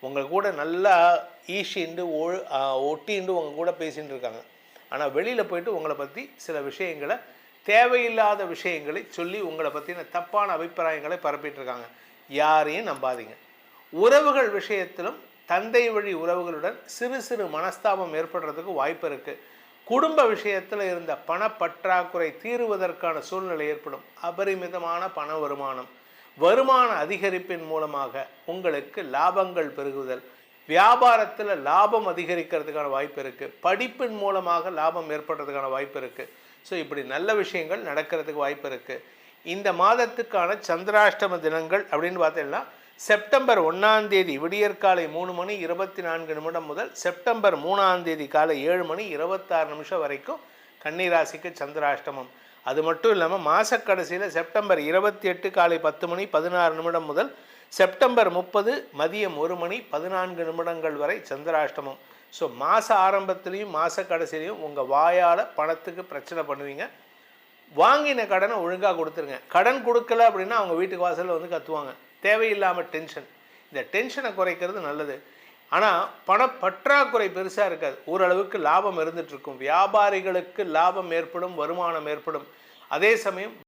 உங்கள் கூட நல்லா ஈஷிண்டு ஒட்டிண்டு உங்கள் கூட பேசிகிட்டு இருக்காங்க. ஆனால் வெளியில் போயிட்டு உங்களை பற்றி சில விஷயங்களை, தேவையில்லாத விஷயங்களை சொல்லி உங்களை பற்றின தப்பான அபிப்பிராயங்களை பரப்பிட்டுருக்காங்க. யாரையும் நம்பாதீங்க. உறவுகள் விஷயத்திலும் தந்தை வழி உறவுகளுடன் சிறு சிறு மனஸ்தாபம் ஏற்படுறதுக்கு வாய்ப்பு இருக்குது. குடும்ப விஷயத்தில் இருந்த பணப்பற்றாக்குறை தீருவதற்கான சூழ்நிலை ஏற்படும். அபரிமிதமான பண வருமான அதிகரிப்பின் மூலமாக உங்களுக்கு லாபங்கள் பெருகுதல், வியாபாரத்தில் லாபம் அதிகரிக்கிறதுக்கான வாய்ப்பு இருக்குது. படிப்பின் மூலமாக லாபம் ஏற்படுறதுக்கான வாய்ப்பு இருக்குது. ஸோ இப்படி நல்ல விஷயங்கள் நடக்கிறதுக்கு வாய்ப்பு இருக்குது. இந்த மாதத்துக்கான சந்திராஷ்டம தினங்கள் அப்படின்னு பார்த்தீங்கன்னா செப்டம்பர் 1ஆம் தேதி விடியற்காலை 3:24 முதல் செப்டம்பர் 3ஆம் தேதி காலை 7:26 வரைக்கும் கன்னிராசிக்கு சந்திராஷ்டமம். அது மட்டும் இல்லாமல் மாதக்கடைசியில் செப்டம்பர் 28 காலை 10:16 முதல் செப்டம்பர் 30 மதியம் 1:14 வரை சந்திராஷ்டமம். ஸோ மாத ஆரம்பத்துலேயும் மாத கடைசிலையும் உங்கள் வாயால் பணத்துக்கு பிரச்சனை பண்ணுவீங்க. வாங்கின கடனை ஒழுங்காக கொடுத்துருங்க. கடன் கொடுக்கல அப்படின்னா அவங்க வீட்டுக்கு வாசலில் வந்து கத்துவாங்க. தேவையில்லாமல் டென்ஷன். இந்த டென்ஷனை குறைக்கிறது நல்லது. ஆனால் பணப்பற்றாக்குறை பெருசாக இருக்காது. ஓரளவுக்கு லாபம் இருந்துகிட்ருக்கும். வியாபாரிகளுக்கு லாபம் ஏற்படும், வருமானம் ஏற்படும். அதே சமயம்